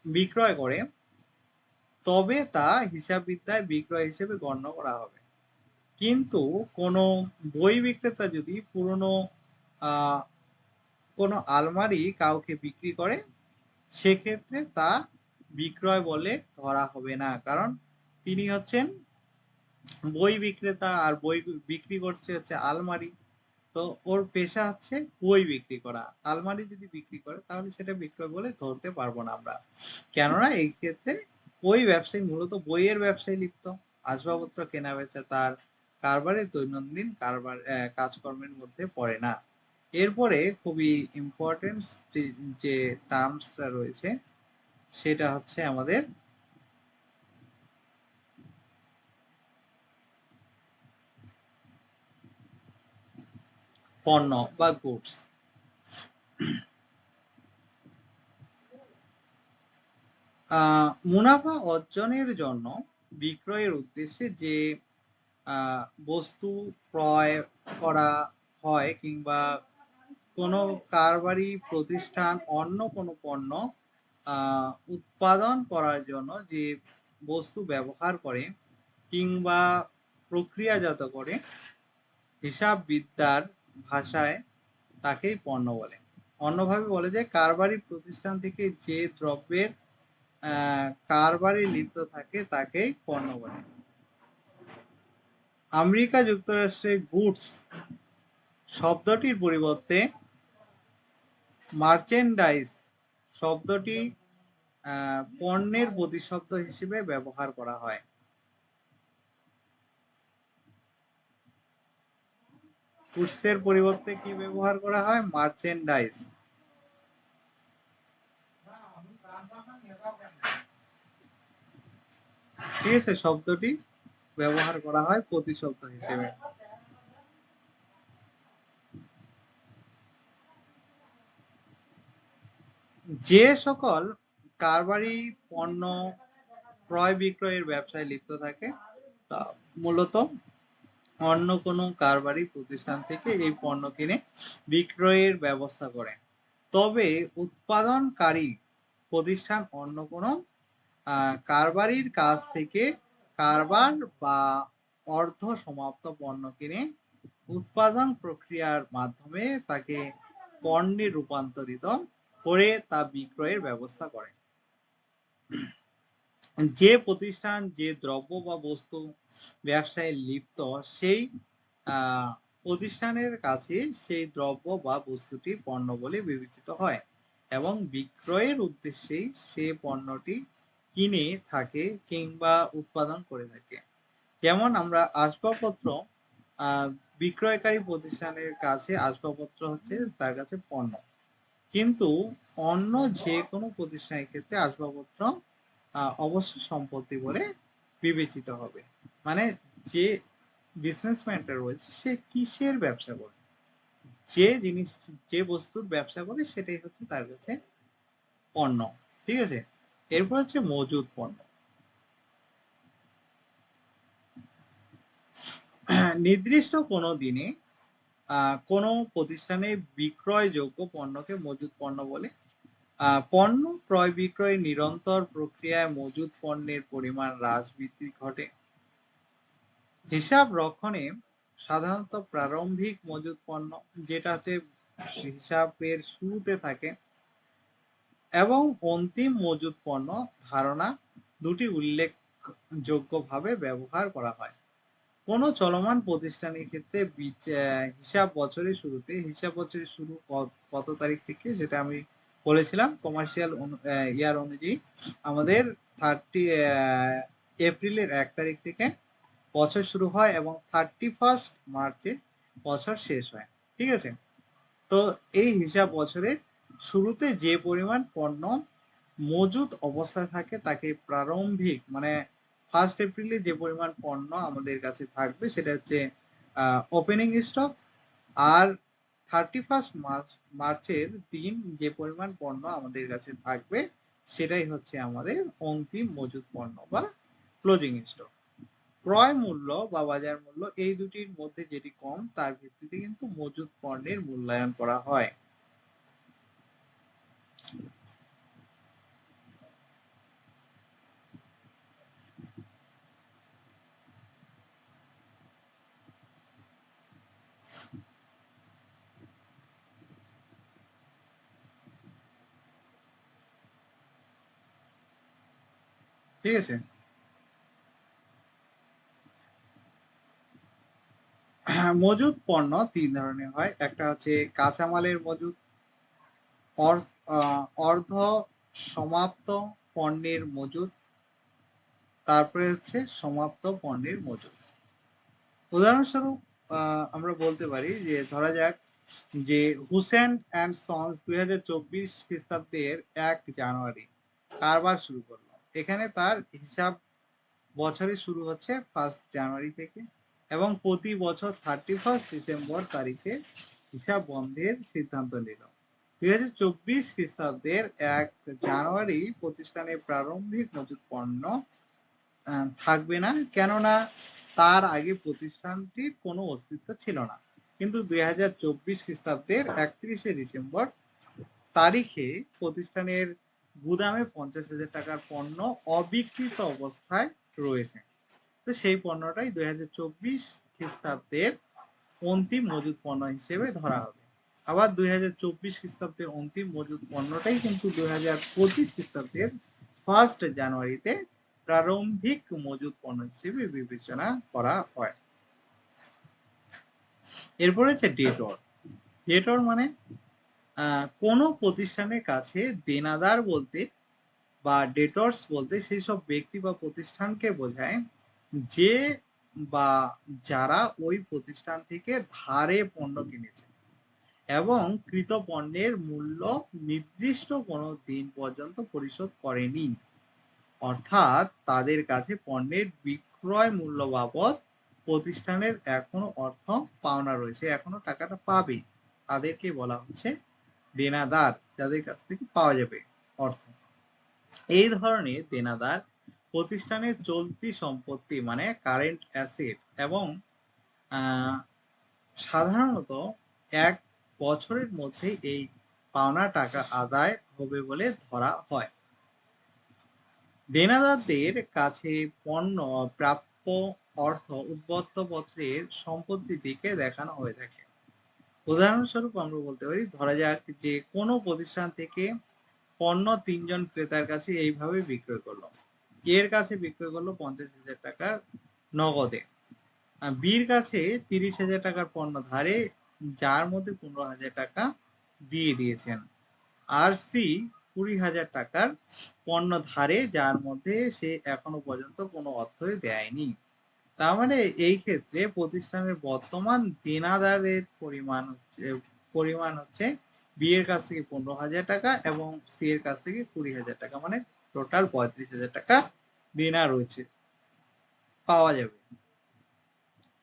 বিক্রয় করে, তবে তা হিসাববিদ্যায় বিক্রয় হিসেবে গণ্য করা হবে। কিন্তু কোনো বই বিক্রেতা যদি পুরনো কোনো আলমারি কাউকে বিক্রি করে, সেক্ষেত্রে তা বিক্রয় বলে ধরা হবে না, কারণ তিনি হচ্ছেন বই বিক্রেতা আর বই বিক্রি করছে হচ্ছে আলমারি। তো ওর পেশা হচ্ছে বই বিক্রি করা। আলমারি যদি বিক্রি করে তাহলে সেটা বিক্রয় বলে ধরতে পারবো না আমরা, কেননা এই ক্ষেত্রে ওই ব্যবসায়ী মূলত বইয়ের ব্যবসায় লিপ্ত। আসবাবপত্র কেনা বেচা তার কারবারের দৈনন্দিন কারবার কাজকর্মের মধ্যে পড়ে না। এরপরে খুবই ইম্পর্টেন্ট যে টার্মসটা রয়েছে সেটা হচ্ছে আমাদের পণ্য বা গুডস। মুনাফা অর্জনের জন্য বিক্রয়ের উদ্দেশ্যে যে বস্তু ক্রয় করা হয় কিংবা কোনো কারবারি প্রতিষ্ঠান অন্য কোনো পণ্য উৎপাদন করার জন্য যে বস্তু ব্যবহার করে কিংবা প্রক্রিয়াজাত করে, হিসাববিদ্যার ভাষায় তাকেই পণ্য বলে। অন্যভাবে বলে যে কারবারি প্রতিষ্ঠান থেকে যে দ্রব্যের কারবারে লিপ্ত থাকে তাকেই পণ্য বলে। আমেরিকা যুক্তরাষ্ট্রে গুডস শব্দটির পরিবর্তে মার্চেন্ডাইজ শব্দটি পণ্যের প্রতিশব্দ হিসেবে ব্যবহার করা হয়। গুডসের পরিবর্তে কি ব্যবহার করা হয়? মার্চেন্ডাইজ। ঠিক আছে, শব্দটি ব্যবহার করা হয় প্রতিশব্দ হিসেবে। যে সকল কারবারি পণ্য ক্রয় বিক্রয়ের ব্যবসায় লিপ্ত থাকে তা মূলত অন্য কোনো কারবারি প্রতিষ্ঠান থেকে এই পণ্য কিনে বিক্রয়ের ব্যবস্থা করে। তবে উৎপাদনকারী প্রতিষ্ঠান অন্য কোনো কারবারির কাছ থেকে কারবার বা অর্ধ সমাপ্ত পণ্য কিনে উৎপাদন প্রক্রিয়ার মাধ্যমে তাকে পণ্যে রূপান্তরিত করে তা বিক্রয়ের ব্যবস্থা করে। যে প্রতিষ্ঠান যে দ্রব্য বা বস্তু ব্যবসায় লিপ্ত, সেই প্রতিষ্ঠানের কাছে সেই দ্রব্য বা বস্তুটি পণ্য বলে বিবেচিত হয় এবং বিক্রয়ের উদ্দেশ্যেই সে পণ্যটি কিনে থাকে কিংবা উৎপাদন করে থাকে। যেমন আমরা আসবাবপত্র বিক্রয়কারী প্রতিষ্ঠানের কাছে আসবাবপত্র হচ্ছে তার কাছে পণ্য, কিন্তু অন্য যে কোনো প্রতিষ্ঠানের ক্ষেত্রে আসবাবপত্র অবশ্য সম্পত্তি বলে বিবেচিত হবে। মানে যে বিজনেসম্যানটা রয়েছে সে কিসের ব্যবসা করে, যে জিনিস যে বস্তুর ব্যবসা করে সেটাই হচ্ছে তার কাছে পণ্য। ঠিক আছে, এরপর হচ্ছে মজুদ পণ্য। নির্দিষ্ট কোনো দিনে কোনো প্রতিষ্ঠানে বিক্রয়যোগ্য পণ্যকে মজুদ পণ্য বলে। পণ্য ক্রয় বিক্রয় নিরন্তর প্রক্রিয়ায় মজুদ পণ্যের পরিমাণ হ্রাস বৃদ্ধি ঘটে। হিসাব রক্ষণে সাধারণত প্রারম্ভিক মজুদ পণ্য, যেটা হচ্ছে হিসাবের শুরুতে থাকে, এবং অন্তিম মজুদ পণ্য ধারণা দুটি উল্লেখযোগ্যভাবে ব্যবহার করা হয়। কোনো চলমান প্রতিষ্ঠানের ক্ষেত্রে হিসাব বছরের শুরুতে, হিসাব বছরের শুরু কত তারিখ থেকে সেটা আমি বলেছিলাম, কমার্শিয়াল ইয়ার অনুযায়ী আমাদের এপ্রিলের 1 তারিখ থেকে বছর শুরু হয় এবং 31 মার্চে বছর শেষ হয়। ঠিক আছে, তো এই হিসাব বছরের শুরুতে যে পরিমাণ পণ্য মজুদ অবস্থায় থাকে তাকে প্রারম্ভিক, মানে 1 এপ্রিলে যে পরিমাণ পণ্য আমাদের কাছে থাকবে সেটা হচ্ছে ওপেনিং স্টক, আর 31 মার্চের দিন যে পরিমাণ পণ্য আমাদের কাছে থাকবে সেটাই হচ্ছে আমাদের অন্তিম মজুদ পণ্য বা ক্লোজিং স্টক। ক্রয় মূল্য বা বাজার মূল্য এই দুটির মধ্যে যেটি কম তার ভিত্তিতে কিন্তু মজুদ পণ্যের মূল্যায়ন করা হয়। ঠিক আছে, মজুদ পণ্য 3 ধরনের হয়। একটা হচ্ছে কাঁচামালের মজুদ, অর্ধ সমাপ্ত পণ্যের মজুদ, তারপরে হচ্ছে সমাপ্ত পণ্যের মজুদ। উদাহরণস্বরূপ আমরা বলতে পারি যে ধরা যাক যে হুসেন অ্যান্ড সন্স 2024 খ্রিস্টাব্দের 1 জানুয়ারি কারবার শুরু করলো। এখানে তার হিসাব বছরে শুরু হচ্ছে 1 জানুয়ারি থেকে এবং প্রতি বছর 31 ডিসেম্বর তারিখে হিসাব বন্ধের সিদ্ধান্ত নিল। 2024 খ্রিস্টাব্দের 1 জানুয়ারি প্রতিষ্ঠানের প্রারম্ভিক মজুদ পণ্য থাকবে না, কেননা তার আগে প্রতিষ্ঠানটির কোনো অস্তিত্ব ছিল না। কিন্তু 2024 খ্রিস্টাব্দের 31শে ডিসেম্বর তারিখে প্রতিষ্ঠানের গুদামে 50,000 টাকার পণ্য অবিকৃত অবস্থায় রয়েছে, তো সেই পণ্যটাই 2024 খ্রিস্টাব্দের অন্তিম মজুদ পণ্য হিসেবে ধরা হবে। আবার 2024 খ্রিস্টাব্দের অন্তিম মজুদ পণ্যটাই কিন্তু 2025 খ্রিস্টাব্দের 1 জানুয়ারিতে প্রারম্ভিক মজুদ পণ্য হিসেবে বিবেচনা করা হয়। এরপরে হচ্ছে ডেটর। ডেটর মানে কোনো প্রতিষ্ঠানের কাছে দেনাদার বলতে বা ডেটর্স বলতে সেই সব ব্যক্তি বা প্রতিষ্ঠানকে বোঝায় যে বা যারা ওই প্রতিষ্ঠান থেকে ধারে পণ্য কিনেছে এবং কৃত পণ্যের মূল্য নির্দিষ্ট কোনো দিন পর্যন্ত পরিশোধ করেনি, অর্থাৎ তাদের কাছে পণ্যের বিক্রয় মূল্য বাবদ প্রতিষ্ঠানের এখনো অর্থ পাওনা রয়েছে, এখনো টাকাটা পাবে, তাদেরকে বলা হচ্ছে দেনাদার, যাদের কাছ থেকে পাওয়া যাবে অর্থ। এই ধরনের দেনাদার প্রতিষ্ঠানের চলতি সম্পত্তি মানে কারেন্ট অ্যাসেট এবং সাধারণত 1 বছরের মধ্যে এই পাওনা টাকা আদায় হবে বলে ধরা হয়। দেনাদারদের কাছে পণ্য প্রাপ্য অর্থ উদ্বর্ত্ত পত্রের সম্পত্তি দিকে দেখানো হয়ে থাকে। উদাহরণস্বরূপ আমরা বলতে পারি, ধরা যাক যে কোনো প্রতিষ্ঠান থেকে পণ্য 3 জন ক্রেতার কাছে এইভাবে বিক্রয় করলো। এর কাছে বিক্রয় করলো 50,000 টাকার নগদে, বির কাছে 30,000 টাকার পণ্য ধারে, যার মধ্যে 15,000 টাকা দিয়ে দিয়েছেন, আর সি 20,000 টাকার পণ্য ধারে, যার মধ্যে সে এখনো পর্যন্ত কোনো অর্থই দেয়নি। তার মানে এই ক্ষেত্রে প্রতিষ্ঠানের বর্তমান দেনাদারের পরিমাণ হচ্ছে বি এর কাছ থেকে 15,000 টাকা এবং সি এর কাছ থেকে 20,000 টাকা, মানে টোটাল 35,000 টাকা দেনা রয়েছে, পাওয়া যাবে।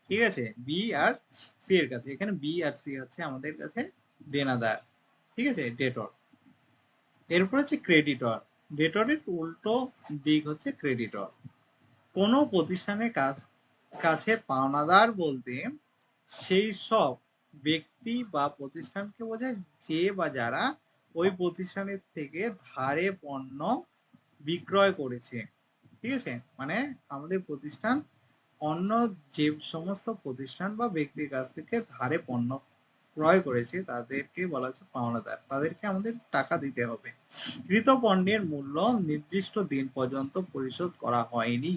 ঠিক আছে, বি আর সি এর কাছে, এখানে বি আর সি হচ্ছে আমাদের কাছে দেনাদার। ঠিক আছে, ডেটর। এরপর হচ্ছে ক্রেডিটর। ডেটরের উল্টো দিক হচ্ছে ক্রেডিটর। কোনো প্রতিষ্ঠানের কাছে পাওনাদার বলতে সেই সব ব্যক্তি বা প্রতিষ্ঠানকে বোঝায় যে বা যারা ওই প্রতিষ্ঠানের থেকে ধারে পণ্য বিক্রয় করেছে। ঠিক আছে, মানে আমাদের প্রতিষ্ঠান অন্য যে সমস্ত প্রতিষ্ঠান বা ব্যক্তির কাছ থেকে ধারে পণ্য ক্রয় করেছে তাদেরকে বলা হচ্ছে পাওনাদার, তাদেরকে আমাদের টাকা দিতে হবে। কৃত পণ্যের মূল্য নির্দিষ্ট দিন পর্যন্ত পরিশোধ করা হয়নি,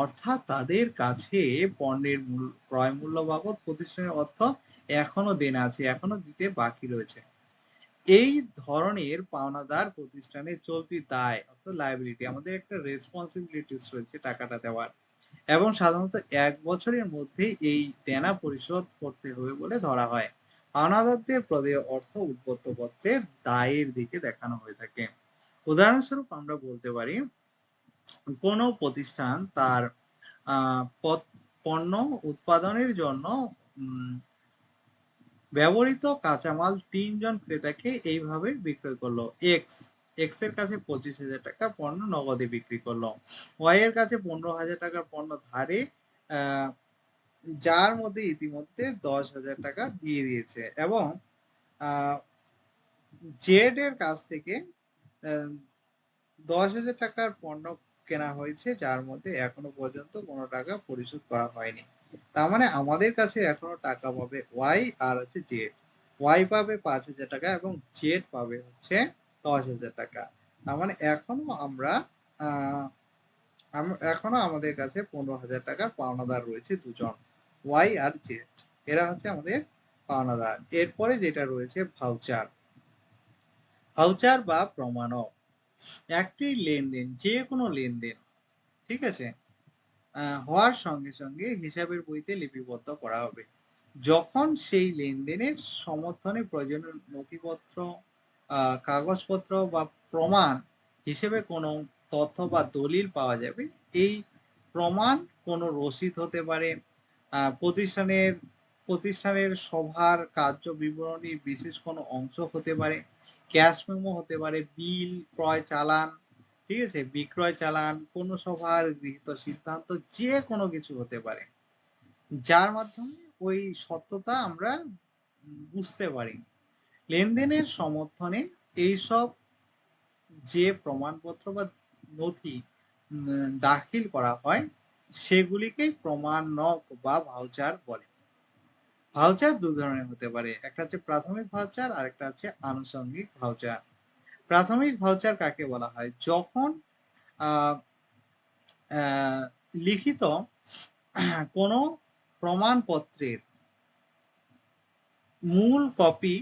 অর্থাৎ তাদের কাছে পণ্যের ক্রয় মূল্য বাবদ প্রতিষ্ঠানের অর্থ এখনো দেনা আছে, এখনো দিতে বাকি রয়েছে। এই ধরনের পাওনাদার প্রতিষ্ঠানের চলতি দায় অর্থাৎ লায়াবিলিটি, আমাদের একটা রেসপন্সিবিলিটিস রয়েছে টাকাটা দেওয়ার, এবং সাধারণত 1 বছরের মধ্যে এই দেনা পরিশোধ করতে হবে বলে ধরা হয়। পাওনাদারদের প্রদেয় অর্থ উদ্বৃত্ত পত্রের দায়ের দিকে দেখানো হয়ে থাকে। উদাহরণস্বরূপ আমরা বলতে পারি কোনো প্রতিষ্ঠান তার পণ্য উৎপাদনের জন্য ব্যবহৃত কাঁচামাল 3 জন ক্রেতাকে এইভাবে বিক্রয় করলো। এক্স এর কাছে 25,000 টাকা পণ্য নগদে বিক্রি করলো, ওয়াই এর কাছে 15,000 টাকার পণ্য ধারে, যার মধ্যে ইতিমধ্যে 10,000 টাকা দিয়ে দিয়েছে, এবং জেড এর কাছ থেকে 10,000 টাকার পণ্য কেনা হয়েছে, যার মধ্যে এখনো পর্যন্ত কোনো টাকা পরিশোধ করা হয়নি। তার মানে আমাদের কাছে এখনো টাকা পাবে ওয়াই আর হচ্ছে জেড। ওয়াই পাবে 5,000 টাকা এবং জেড পাবে হচ্ছে 10,000 টাকা। তার মানে এখনো আমাদের কাছে 15,000 টাকার পাওনাদার রয়েছে দুজন, ওয়াই আর জেড। এরা হচ্ছে আমাদের পাওনাদার। এরপরে যেটা রয়েছে ভাউচার। ভাউচার বা প্রমাণক একটি লেনদেন, যে কোনো লেনদেন, ঠিক আছে, হওয়ার সঙ্গে সঙ্গে হিসাবের বইতে লিপিবদ্ধ করা হবে। যখন সেই লেনদেনের সমর্থনে প্রয়োজনীয় নথিপত্র, কাগজপত্র বা প্রমাণ হিসেবে কোনো তথ্য বা দলিল পাওয়া যাবে, এই প্রমাণ কোনো রসিদ হতে পারে, প্রতিষ্ঠানের সভার কার্য বিবরণীর বিশেষ কোনো অংশ হতে পারে, ক্যাশ মেমো হতে পারে, বিল, ক্রয় চালান, ঠিক আছে, বিক্রয় চালান, কোন সভার গৃহীত সিদ্ধান্ত, যে কোনো কিছু হতে পারে, যার মাধ্যমে ওই সত্যতা আমরা বুঝতে পারি। লেনদেনের সমর্থনে এইসব যে প্রমাণপত্র বা নথি দাখিল করা হয়, সেগুলিকে প্রমাণক বা ভাউচার বলে। ভাউচার দু ধরনের হতে পারে, একটা হচ্ছে প্রাথমিক ভাউচার আর একটা হচ্ছে আনুষঙ্গিক ভাউচার। প্রাথমিক ভাউচার কাকে বলা হয়? যখন লিখিত কোনো প্রমাণপত্রের মূল কপি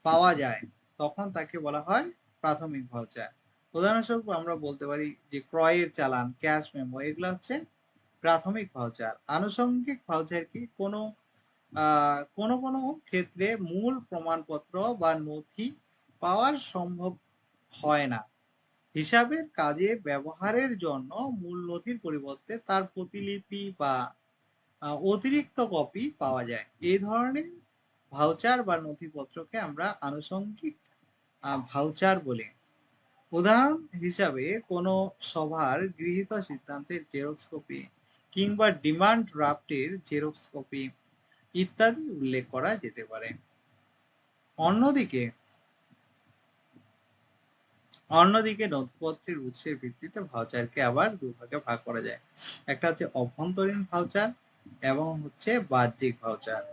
পাওয়া যায়, তখন তাকে বলা হয় প্রাথমিক ভাউচার। উদাহরণস্বরূপ আমরা বলতে পারি যে ক্রয়ের চালান, ক্যাশ মেমো, এগুলো হচ্ছে প্রাথমিক ভাউচার। আনুষঙ্গিক ভাউচার কি? কোনো কোনো ক্ষেত্রে মূল প্রমাণপত্র বা নথি পাওয়ার সম্ভব হয় না, হিসাবের কাজে ব্যবহারের জন্য মূল নথির পরিবর্তে তার প্রতিলিপি বা অতিরিক্ত কপি পাওয়া যায়। এই ধরনের ভাউচার বা নথিপত্রকে আমরা আনুষঙ্গিক ভাউচার বলি। উদাহরণ হিসাবে কোনো সভার গৃহীত সিদ্ধান্তের জেরক্স কপি কিংবা ডিমান্ড ড্রাফটের জেরক্স কপি ইত্যাদি উল্লেখ করা যেতে পারে। অন্যদিকে নথিপত্রের উৎসের ভিত্তিতে ভাউচারকে আবার দুভাগে ভাগ করা যায়। একটা হচ্ছে অভ্যন্তরীণ ভাউচার এবং হচ্ছে বাহ্যিক ভাউচার।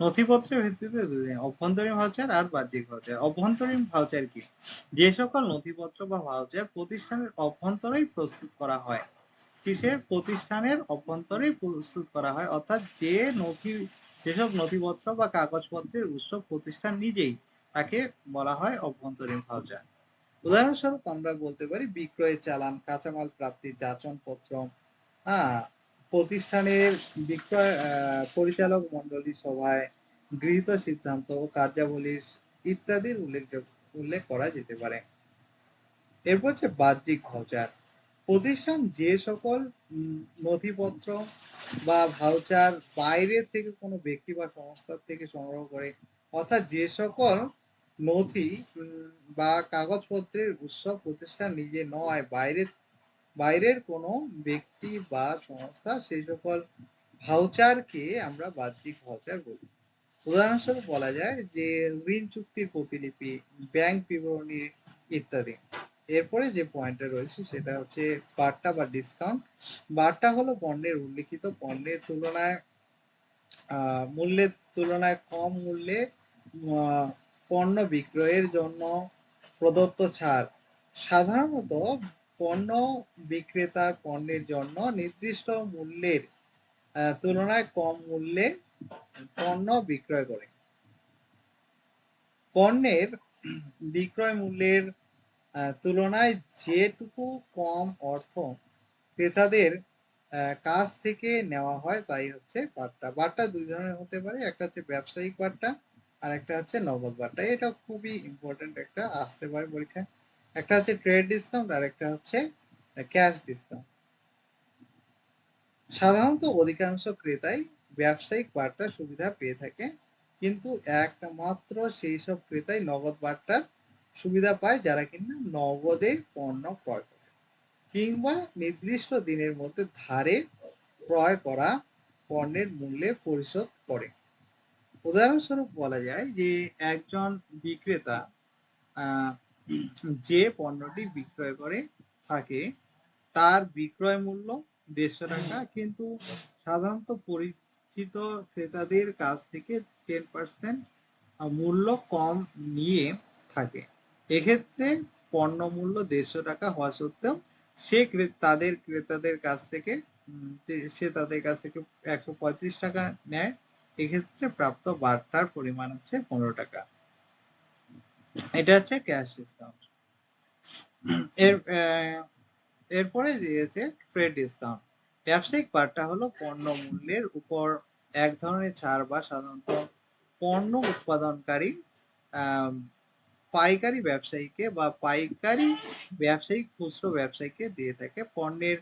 নথিপত্রের ভিত্তিতে অভ্যন্তরীণ ভাউচার আর বাহ্যিক ভাউচার। অভ্যন্তরীণ ভাউচার কি? যে সকল নথিপত্র বা ভাউচার প্রতিষ্ঠানের অভ্যন্তরেই প্রস্তুত করা হয়। কিসের? প্রতিষ্ঠানের অভ্যন্তরেই প্রস্তুত করা হয়, অর্থাৎ যেসব নথিপত্র বা কাগজপত্রের উৎস প্রতিষ্ঠান নিজেই, তাকে বলা হয় অভ্যন্তরীণ ভাউচার। উদাহরণস্বরূপ আমরা বলতে পারি বিক্রয়ের চালান, কাঁচামাল প্রাপ্তির যাচনপত্র, প্রতিষ্ঠানের বিক্রয় পরিচালক মন্ডলী সভায় গৃহীত সিদ্ধান্ত ও কার্যাবলী ইত্যাদির উল্লেখ করা যেতে পারে। এরপর হচ্ছে বাহ্যিক ভাউচার। প্রতিষ্ঠান যে সকল নথিপত্র বা ভাউচার বাইরে থেকে কোনো ব্যক্তি বা সংস্থার থেকে সংগ্রহ করে, অর্থাৎ যে সকল নথি বা কাগজপত্রের উৎস প্রতিষ্ঠান নিজে নয়, বাইরের কোনো ব্যক্তি বা সংস্থা, সেই সকল ভাউচারকে আমরা বাহ্যিক ভাউচার বলি। উদাহরণস্বরূপ বলা যায় যে ঋণ চুক্তির প্রতিলিপি, ব্যাংক বিবরণী ইত্যাদি। এরপরে যে পয়েন্টটা রয়েছে সেটা হচ্ছে বার্তা বা ডিসকাউন্ট। বার্তা হলো পণ্যের উল্লিখিত পণ্যের তুলনায় মূল্যের তুলনায় কম মূল্যে পণ্য বিক্রয়ের জন্য প্রদত্ত ছাড়। সাধারণত পণ্য বিক্রেতার পণ্যের জন্য নির্দিষ্ট মূল্যের তুলনায় কম মূল্যে পণ্য বিক্রয় করে। পণ্যের বিক্রয় মূল্যের তুলনায় যেটুকু কম অর্থ ক্রেতাদের কাছ থেকে নেওয়া হয় তাই হচ্ছে বার্তা। বার্তা দুই ধরনের হতে পারে, একটা হচ্ছে ব্যবসায়িক বার্তা আর একটা হচ্ছে নগদ বার্তা। এটা খুবই ইম্পর্টেন্ট, একটা আসতে পারে পরীক্ষায়। একটা হচ্ছে ট্রেড ডিসকাউন্ট আর একটা হচ্ছে ক্যাশ ডিসকাউন্ট। সাধারণত অধিকাংশ ক্রেতাই ব্যবসায়িক বার্তার সুবিধা পেয়ে থাকে, কিন্তু একমাত্র সেই সব ক্রেতাই নগদ বার্তার সুবিধা পায় যারা কিনা নগদে পণ্য ক্রয় করে কিংবা নির্দিষ্ট দিনের মধ্যে ধারে ক্রয় করা পণ্যের মূল্যে পরিশোধ করে। উদাহরণস্বরূপ বলা যায় যে একজন বিক্রেতা যে পণ্যটি বিক্রয় করে থাকে তার বিক্রয় মূল্য 150 টাকা, কিন্তু সাধারণত পরিচিত ক্রেতাদের কাছ থেকে 10% মূল্য কম নিয়ে থাকে। এক্ষেত্রে পণ্য মূল্য 150 টাকা হওয়া সত্ত্বেও সে ক্রেতাদের কাছ থেকে সে তাদের কাছ থেকে 135 টাকা নেয়। এক্ষেত্রে প্রাপ্ত বার্তার পরিমাণ হচ্ছে 15 টাকা। এটা হচ্ছে ক্যাশ ডিসকাউন্ট। এরপরে দিয়েছে ট্রেড ডিসকাউন্ট। ব্যবসায়িক বার্তা হলো পণ্য মূল্যের উপর এক ধরনের ছাড় বা সাধারণত পণ্য উৎপাদনকারী পাইকারি ব্যবসায়ীকে বা পাইকারি ব্যবসায়িক খুচরো ব্যবসায়ীকে দিয়ে থাকে। পণ্যের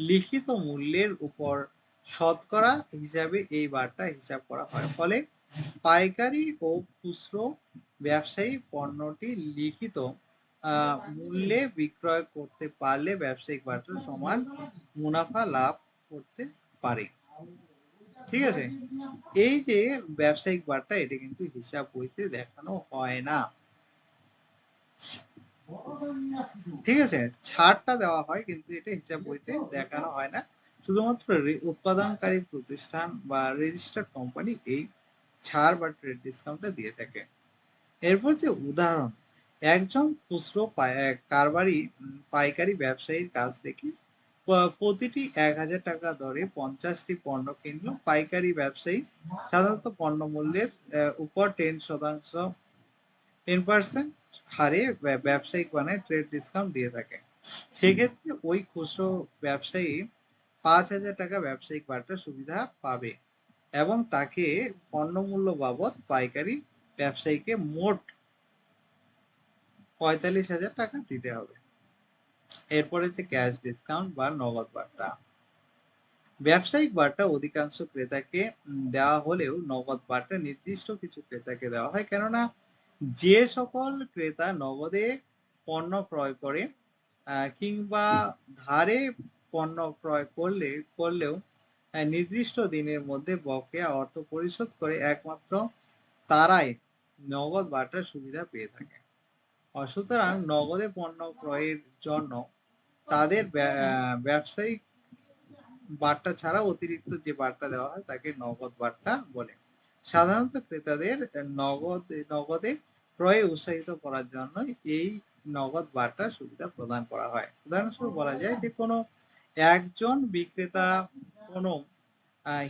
লিখিত মূল্যের উপর শতকরা হিসাবে এই বার্তা হিসাব করা হয়। ফলে পাইকারি ও খুচরো ব্যবসায়ী পণ্যটি লিখিত মূল্যে বিক্রয় করতে পারলে ব্যবসায়িক বার্তার সমান মুনাফা লাভ করতে পারে। ঠিক আছে, এই যে ব্যবসায়িক বার্তা এটা কিন্তু হিসাব বইতে দেখানো হয় না। ঠিক আছে, ছাড়টা দেওয়া হয় কিন্তু এটা হিসাব বইতে দেখানো হয় না। শুধুমাত্র উৎপাদনকারী প্রতিষ্ঠান বা রেজিস্টার্ড কোম্পানি এই ছাড় বা ট্রেড ডিসকাউন্টটা দিয়ে থাকে। এরপর যে উদাহরণ, একজন খুচরো কারবারি পাইকারি ব্যবসায়ীর কাছ থেকে প্রতিটি 1000 টাকা দরে 50টি পণ্য কিনল। পাইকারি ব্যবসায়ী সাধারণত পণ্য মূল্যের উপর 10% হারে ব্যবসায়িক মানে ট্রেড ডিসকাউন্ট দিয়ে থাকে। সেক্ষেত্রে ওই খুচরো ব্যবসায়ী 5000 টাকা ব্যবসায়িক বার্তার সুবিধা পাবে এবং তাকে পণ্য মূল্য বাবদ পাইকারি ব্যবসায়ীকে মোট 45,000 টাকা দিতে হবে। এরপরে হচ্ছে ক্যাশ ডিসকাউন্ট বা নগদ বার্তা। ব্যবসায়িক বার্তা অধিকাংশ ক্রেতাকে দেওয়া হলেও নগদ বার্তা নির্দিষ্ট কিছু ক্রেতাকে দেওয়া হয়, কেননা যে সকল ক্রেতা নগদে পণ্য ক্রয় করে কিংবা ধারে পণ্য ক্রয় করলেও নির্দিষ্ট দিনের মধ্যে বকেয়া অর্থ পরিশোধ করে একমাত্র তারাই নগদ বার্তার সুবিধা পেয়ে থাকে। সুতরাং নগদে পণ্য ক্রয়ের জন্য তাদের ব্যবসায়িক বার্তা ছাড়া অতিরিক্ত যে বার্তা দেওয়া হয় তাকে নগদ বার্তা বলে। সাধারণত ক্রেতাদের নগদে ক্রয়ে উৎসাহিত করার জন্য এই নগদ বার্তা সুবিধা প্রদান করা হয়। উদাহরণস্বরূপ বলা যায় যে কোনো একজন বিক্রেতা কোনো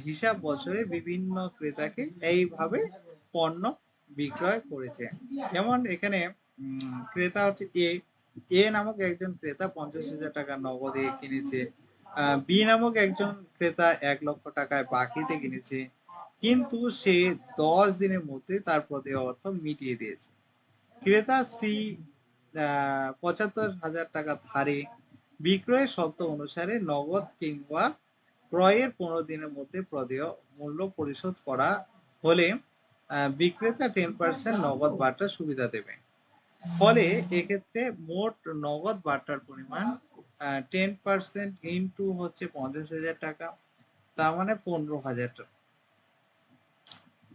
হিসাব বছরে বিভিন্ন ক্রেতাকে এইভাবে পণ্য বিক্রয় করেছে। যেমন এখানে ক্রেতা হচ্ছে এ নামক একজন ক্রেতা 50,000 টাকা নগদে কিনেছে, বি নামক একজন ক্রেতা 1 লক্ষ টাকায় বাকিতে কিনেছে, কিন্তু সে 10 দিনের মধ্যে তার প্রদেয় অর্থ মিটিয়ে দিয়েছে। ক্রেতা সি 75,000 টাকা ধারে বিক্রয়ের শর্ত অনুসারে নগদ কিংবা ক্রয়ের 15 দিনের মধ্যে প্রদেয় মূল্য পরিশোধ করা হলে বিক্রেতা 10% নগদ বার্তার সুবিধা দেবে। ফলে এক্ষেত্রে মোট নগদ বার্তার পরিমাণ 10% ইন্টু হচ্ছে 50,000 টাকা, তার মানে 15,000 টাকা,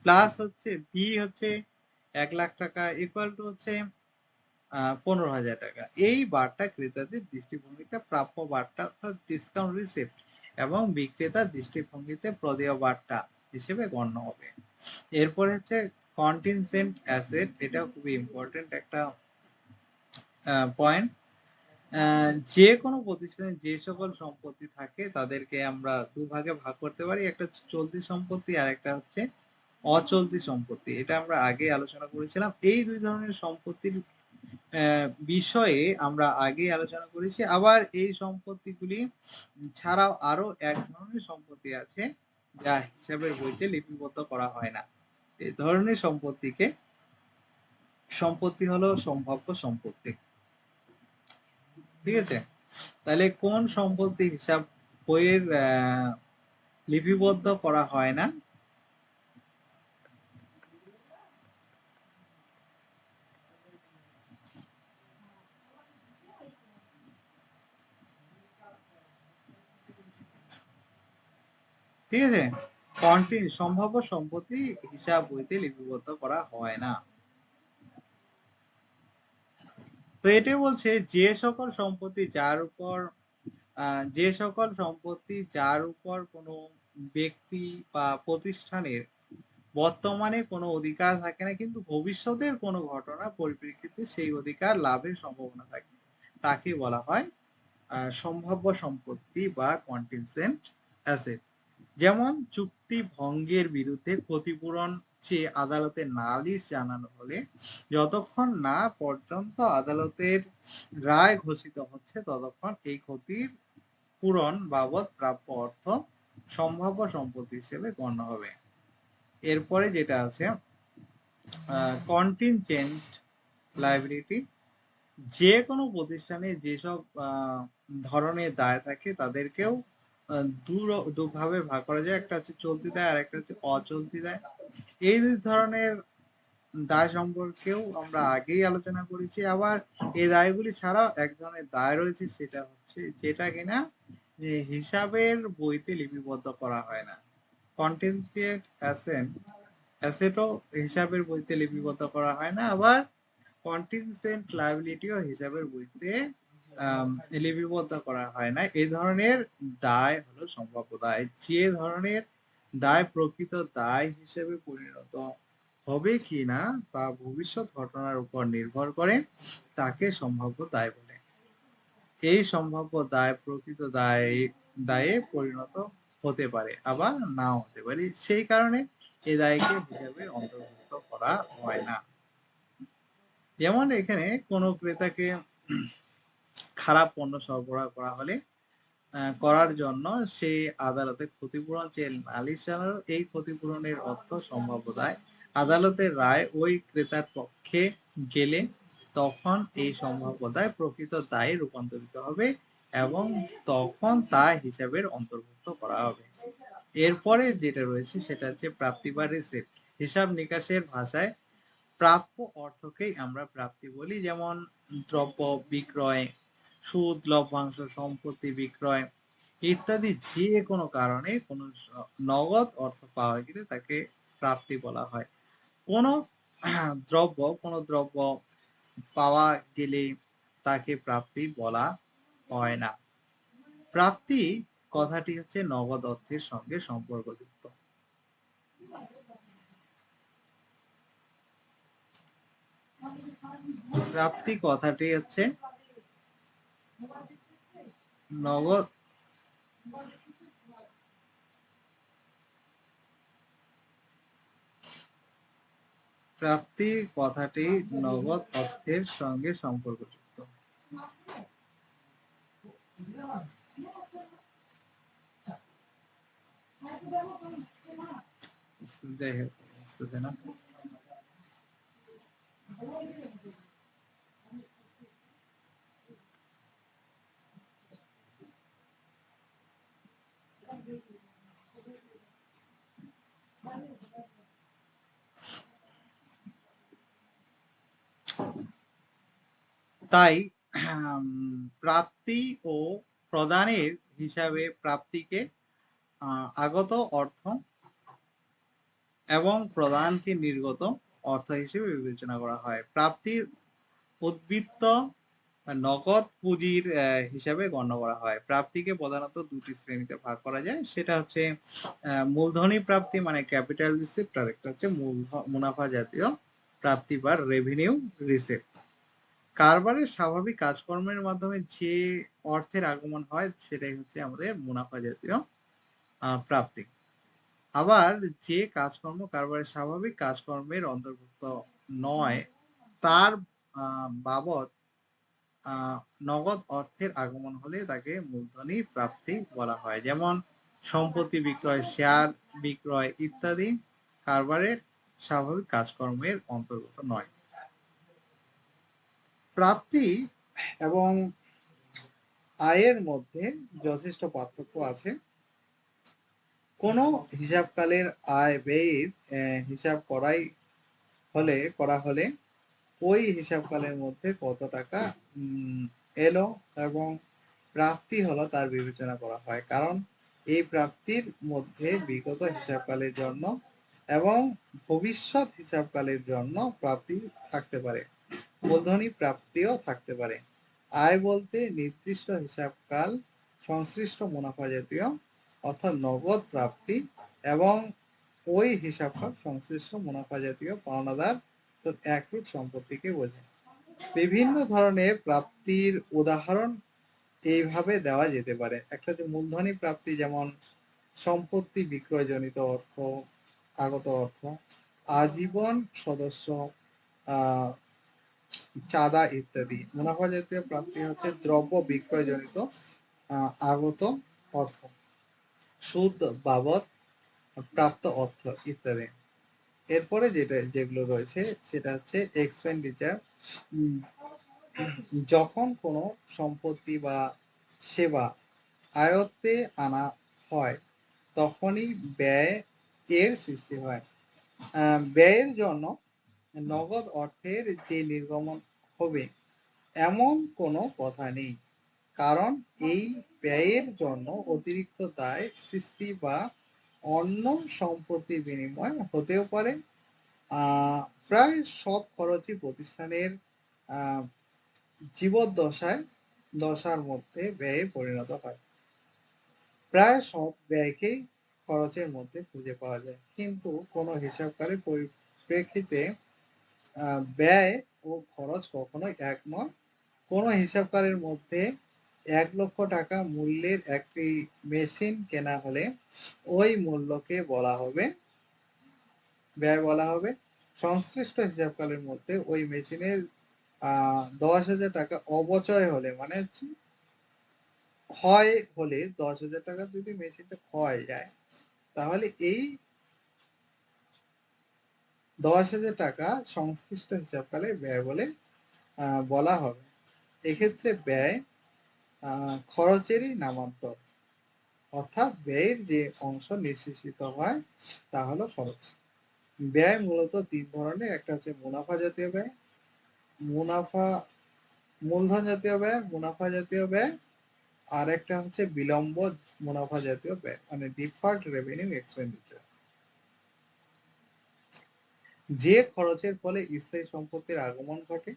প্লাস হচ্ছে বি হচ্ছে 1 লাখ টাকা ইকুয়াল টু হচ্ছে 15,000 টাকা। এই বার্তা ক্রেতাদের দৃষ্টিভঙ্গিতে প্রাপ্য বার্তা অর্থাৎ ডিসকাউন্ট রিসিপ্ট এবং বিক্রেতার দৃষ্টিভঙ্গিতে প্রদেয় বার্তা হিসেবে গণ্য হবে। এরপরে হচ্ছে কন্টিনজেন্ট অ্যাসেট, এটা খুবই ইম্পর্টেন্ট একটা পয়েন্ট। যে কোনো প্রতিষ্ঠানে যে সকল সম্পত্তি থাকে তাদেরকে আমরা দুভাগে ভাগ করতে পারি, একটা হচ্ছে চলতি সম্পত্তি আর একটা হচ্ছে অচলতি সম্পত্তি। এটা আমরা আগে আলোচনা করেছিলাম। এই দুই ধরনের সম্পত্তির বিষয়ে আমরা আগে আলোচনা করেছি। আবার এই সম্পত্তিগুলি ছাড়াও আরো এক ধরনের সম্পত্তি আছে যা হিসাবের বইতে লিপিবদ্ধ করা হয় না। এই ধরনের সম্পত্তি হলো সম্ভাব্য সম্পত্তি। ঠিক আছে, তাহলে কোন সম্পত্তি হিসাব বইয়ের লিপিবদ্ধ করা হয় না? ঠিক আছে, সম্ভাব্য সম্পত্তি হিসাব বইতে লিপিবদ্ধ করা হয় না। তো এটাই বলছে যে সকল সম্পত্তি যার উপর কোনো ব্যক্তি বা প্রতিষ্ঠানের বর্তমানে কোনো অধিকার থাকে না, কিন্তু ভবিষ্যতের কোনো ঘটনা পরিপ্রেক্ষিতে সেই অধিকার লাভের সম্ভাবনা থাকে, তাকে বলা হয় সম্ভাব্য সম্পত্তি বা কন্টিনজেন্ট অ্যাসেট। যেমন চুক্তি ভঙ্গের বিরুদ্ধে ক্ষতিপূরণ চেয়ে আদালতে নালিশ জানানো হলে যতক্ষণ না পর্যন্ত আদালতের রায় ঘোষিত হচ্ছে ততক্ষণ এই ক্ষতির পূরণ বাবদ প্রাপ্য অর্থ সম্ভাব্য সম্পত্তি হিসেবে গণ্য হবে। এরপরে যেটা আছে কন্টিনজেন্ট লায়াবিলিটি, যে কোনো প্রতিষ্ঠানে যেসব ধরনের দায় থাকে তাদেরকেও দুভাবে ভাগ করা যায়, একটা হচ্ছে চলতি দায় আর একটা হচ্ছে অচলতি দায়। এই দুই ধরনের দায় সম্পর্কেও আমরা আগেই আলোচনা করেছি। আবার এই দায়গুলি ছাড়াও এক ধরনের দায় রয়েছে, সেটা হচ্ছে যেটা কিনা যে হিসাবের বইতে লিপিবদ্ধ করা হয় না। কন্টিনজেন্ট অ্যাসেটও হিসাবের বইতে লিপিবদ্ধ করা হয় না, আবার কন্টিনজেন্ট লায়াবিলিটিও হিসাবের বইতে লিপিবদ্ধ করা হয় না। এই ধরনের দায় হলো সম্ভাব্য দায়। যে ধরনের দায় প্রকৃত দায় হিসেবে পরিণত হবে কিনা তা ভবিষ্যৎ ঘটনার উপর নির্ভর করে, তাকে সম্ভাব্য দায় বলে। এই সম্ভাব্য দায় প্রকৃত দায়ে পরিণত হতে পারে, আবার নাও হতে পারে। সেই কারণে এই দায়কে হিসাবে অন্তর্ভুক্ত করা হয় না। যেমন এখানে কোনো ক্রেতাকে খারাপ পণ্য সরবরাহ করা হলে করার জন্য সে আদালতে ক্ষতিপূরণ চেয়ে নালিশ জানালো, এই ক্ষতিপূরণের অর্থ সম্ভাব্য দায়। আদালতের রায় ওই ক্রেতার পক্ষে গেলে তখন এই সম্ভাব্য দায় প্রকৃত দায়ে রূপান্তরিত হবে এবং তখন তা হিসাবের অন্তর্ভুক্ত করা হবে। এরপরে যেটা রয়েছে সেটা হচ্ছে প্রাপ্তি বা রিসিপ্ট। হিসাব নিকাশের ভাষায় প্রাপ্য অর্থকেই আমরা প্রাপ্তি বলি। যেমন দ্রব্য বিক্রয়, সুদ, লভ্যাংশ, সম্পত্তি বিক্রয় ইত্যাদি যে কোনো কারণে কোনো নগদ অর্থ পাওয়া গেলে তাকে প্রাপ্তি বলা হয়। কোনো দ্রব্য পাওয়া গেলে তাকে প্রাপ্তি বলা হয় না। প্রাপ্তি কথাটি হচ্ছে নগদ অর্থের সঙ্গে সম্পর্কযুক্ত। প্রাপ্তি কথাটি হচ্ছে নগদ প্রাপ্তি কথাটি নগদ অর্থের সঙ্গে সম্পর্কযুক্ত। যাই হোক, বুঝতেছে না। তাই প্রাপ্তি ও প্রদানের হিসাবে প্রাপ্তিকে আগত অর্থ এবং প্রদানকে নির্গত অর্থ হিসেবে বিবেচনা করা হয়। প্রাপ্তির উদ্বৃত্ত নগদ পুঁজির হিসাবে গণ্য করা হয়। প্রাপ্তিকে প্রধানত দুটি শ্রেণীতে ভাগ করা যায়, সেটা হচ্ছে মূলধনী প্রাপ্তি মানে ক্যাপিটাল রিসিপ্ট, আর একটা হচ্ছে মুনাফা জাতীয় প্রাপ্তি বা রেভিনিউ রিসিপ্ট। কারবারের স্বাভাবিক কাজকর্মের মাধ্যমে যে অর্থের আগমন হয় সেটাই হচ্ছে আমাদের মুনাফা জাতীয় প্রাপ্তি। আবার যে কাজকর্ম কারবারের স্বাভাবিক কাজকর্মের অন্তর্ভুক্ত নয় তার বাবদ নগদ অর্থের আগমন হলে তাকে মূলধনী প্রাপ্তি বলা হয়। যেমন সম্পত্তি বিক্রয়, শেয়ার বিক্রয় ইত্যাদি কারবারের স্বাভাবিক কাজকর্মের অন্তর্গত নয়। প্রাপ্তি এবং আয়ের মধ্যে যথেষ্ট পার্থক্য আছে। কোন হিসাবকালের আয় ব্যয়ের হিসাব করা হলে ওই হিসাবকালের মধ্যে কত টাকা এলো এবং প্রাপ্তি হলো তার বিবেচনা করা হয়, কারণ এই প্রাপ্তির মধ্যে বিগত হিসাবকালের জন্য এবং ভবিষ্যৎ হিসাবকালের জন্য প্রাপ্তি থাকতে পারে, মূলধনী প্রাপ্তিও থাকতে পারে। আয় বলতে নির্দিষ্ট হিসাবকাল সংশ্লিষ্ট মুনাফা জাতীয় অর্থাৎ নগদ প্রাপ্তি এবং ওই হিসাবকাল সংশ্লিষ্ট মুনাফা জাতীয় পাওনাদার একরূপ সম্পত্তিকে বোঝায়। বিভিন্ন ধরনের প্রাপ্তির উদাহরণ এইভাবে দেওয়া যেতে পারে। একটা যে মূলধনী প্রাপ্তি, যেমন সম্পত্তি বিক্রয়জনিত অর্থ, আগত অর্থ, আজীবন সদস্য চাঁদা ইত্যাদি। মুনাফা জাতীয় প্রাপ্তি হচ্ছে দ্রব্য বিক্রয়জনিত আগত অর্থ, সুদ বাবদ প্রাপ্ত অর্থ ইত্যাদি। এরপরে যেগুলো রয়েছে সেটা হচ্ছে এক্সপেন্ডিচার। যখন কোনো সম্পত্তি বা সেবা আয়ত্তে আনা হয় তখনই ব্যয় এর সৃষ্টি হয়। ব্যয়ের জন্য নগদ অর্থের যে নির্গমন হবে এমন কোনো কথা নেই, কারণ এই ব্যয়ের জন্য অতিরিক্ত দায় সৃষ্টি বা অন্য সম্পত্তির বিনিময় হতেও পারে। প্রায় সব খরচই প্রতিষ্ঠানের জীবদ্দশার মধ্যে ব্যয়ে পরিণত হয়। প্রায় সব ব্যয়কেই খরচের মধ্যে খুঁজে পাওয়া যায়, কিন্তু কোনো হিসাবকালের পরিপ্রেক্ষিতে ব্যয় ও খরচ কখনোই এক নয়। কোনো হিসাবকালের মধ্যে 1 লক্ষ টাকা মূল্যের একটি মেশিন কেনা হলে ওই মূল্যকে ব্যয় বলা হবে। সংশ্লিষ্ট হিসাবকালের মধ্যে ওই মেশিনের 10,000 টাকা অপচয় হলে, মানে ক্ষয় হলে, 10,000 টাকা যদি মেশিনটা ক্ষয় যায় তাহলে এই 10,000 টাকা সংশ্লিষ্ট হিসাবকালে ব্যয় বলে বলা হবে। এক্ষেত্রে ব্যয় খরচেরই নামান্তর, অর্থাৎ ব্যয়ের যে অংশ নিঃশেষিত হয় তা হলো খরচ। ব্যয় মূলত 3 ধরনের, একটা হচ্ছে মুনাফা জাতীয় ব্যয়, মূলধন জাতীয় ব্যয়, মুনাফা জাতীয় ব্যয়, আর একটা হচ্ছে বিলম্ব মুনাফা জাতীয় ব্যয়, মানে ডিফার্ড রেভিনিউ এক্সপেন্ডিচার। যে খরচের ফলে স্থায়ী সম্পত্তির আগমন ঘটে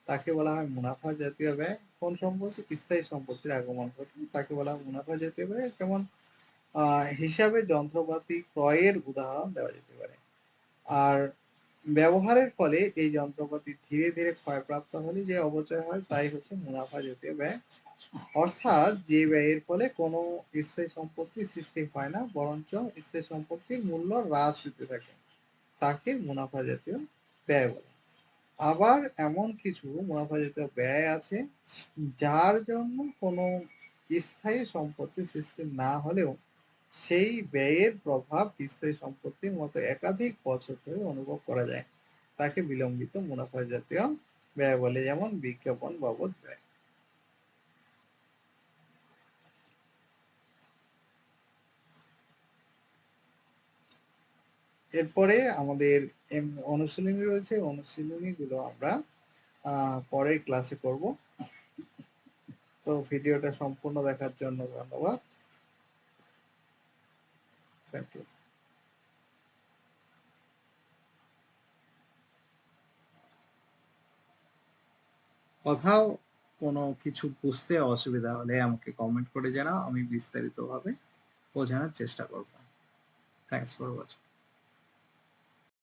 তাকে বলা হয় মুনাফা জাতীয় ব্যয়। কোন সম্পত্তি? স্থায়ী সম্পত্তির আগমন ঘটে তাকে বলা হয় মুনাফা জাতীয় ব্যয়। যেমন হিসাবে যন্ত্রপাতি ক্রয়ের উদাহরণ দেওয়া যেতে পারে। আর ব্যবহারের ফলে এই যন্ত্রপাতি ধীরে ধীরে ক্ষয়প্রাপ্ত হলে যে অপচয় হয় তাই হচ্ছে মুনাফা জাতীয় ব্যয়। অর্থাৎ যে ব্যয়ের ফলে কোনো স্থায়ী সম্পত্তি সৃষ্টি হয় না, বরঞ্চ স্থায়ী সম্পত্তির মূল্য হ্রাস পেতে থাকে, তাকে মুনাফা জাতীয় ব্যয় বলে। আবার এমন কিছু মুনাফা জাতীয় ব্যয় আছে যার জন্য কোনো স্থায়ী সম্পত্তি সৃষ্টি না হলেও সেই ব্যয়ের প্রভাব স্থায়ী সম্পত্তির মতো একাধিক বছর ধরে অনুভব করা যায়, তাকে বিলম্বিত মুনাফা জাতীয় ব্যয় বলে। যেমন বিজ্ঞাপন বাবদ ব্যয়। এরপরে আমাদের অনুশীলনী রয়েছে, অনুশীলনী গুলো আমরা পরের ক্লাসে করব। তো ভিডিওটা সম্পূর্ণ দেখার জন্য ধন্যবাদ। Thank you. কোথাও কোনো কিছু বুঝতে অসুবিধা হলে আমাকে কমেন্ট করে জানাও, আমি বিস্তারিতভাবে বোঝানোর চেষ্টা করব। Thanks for watching.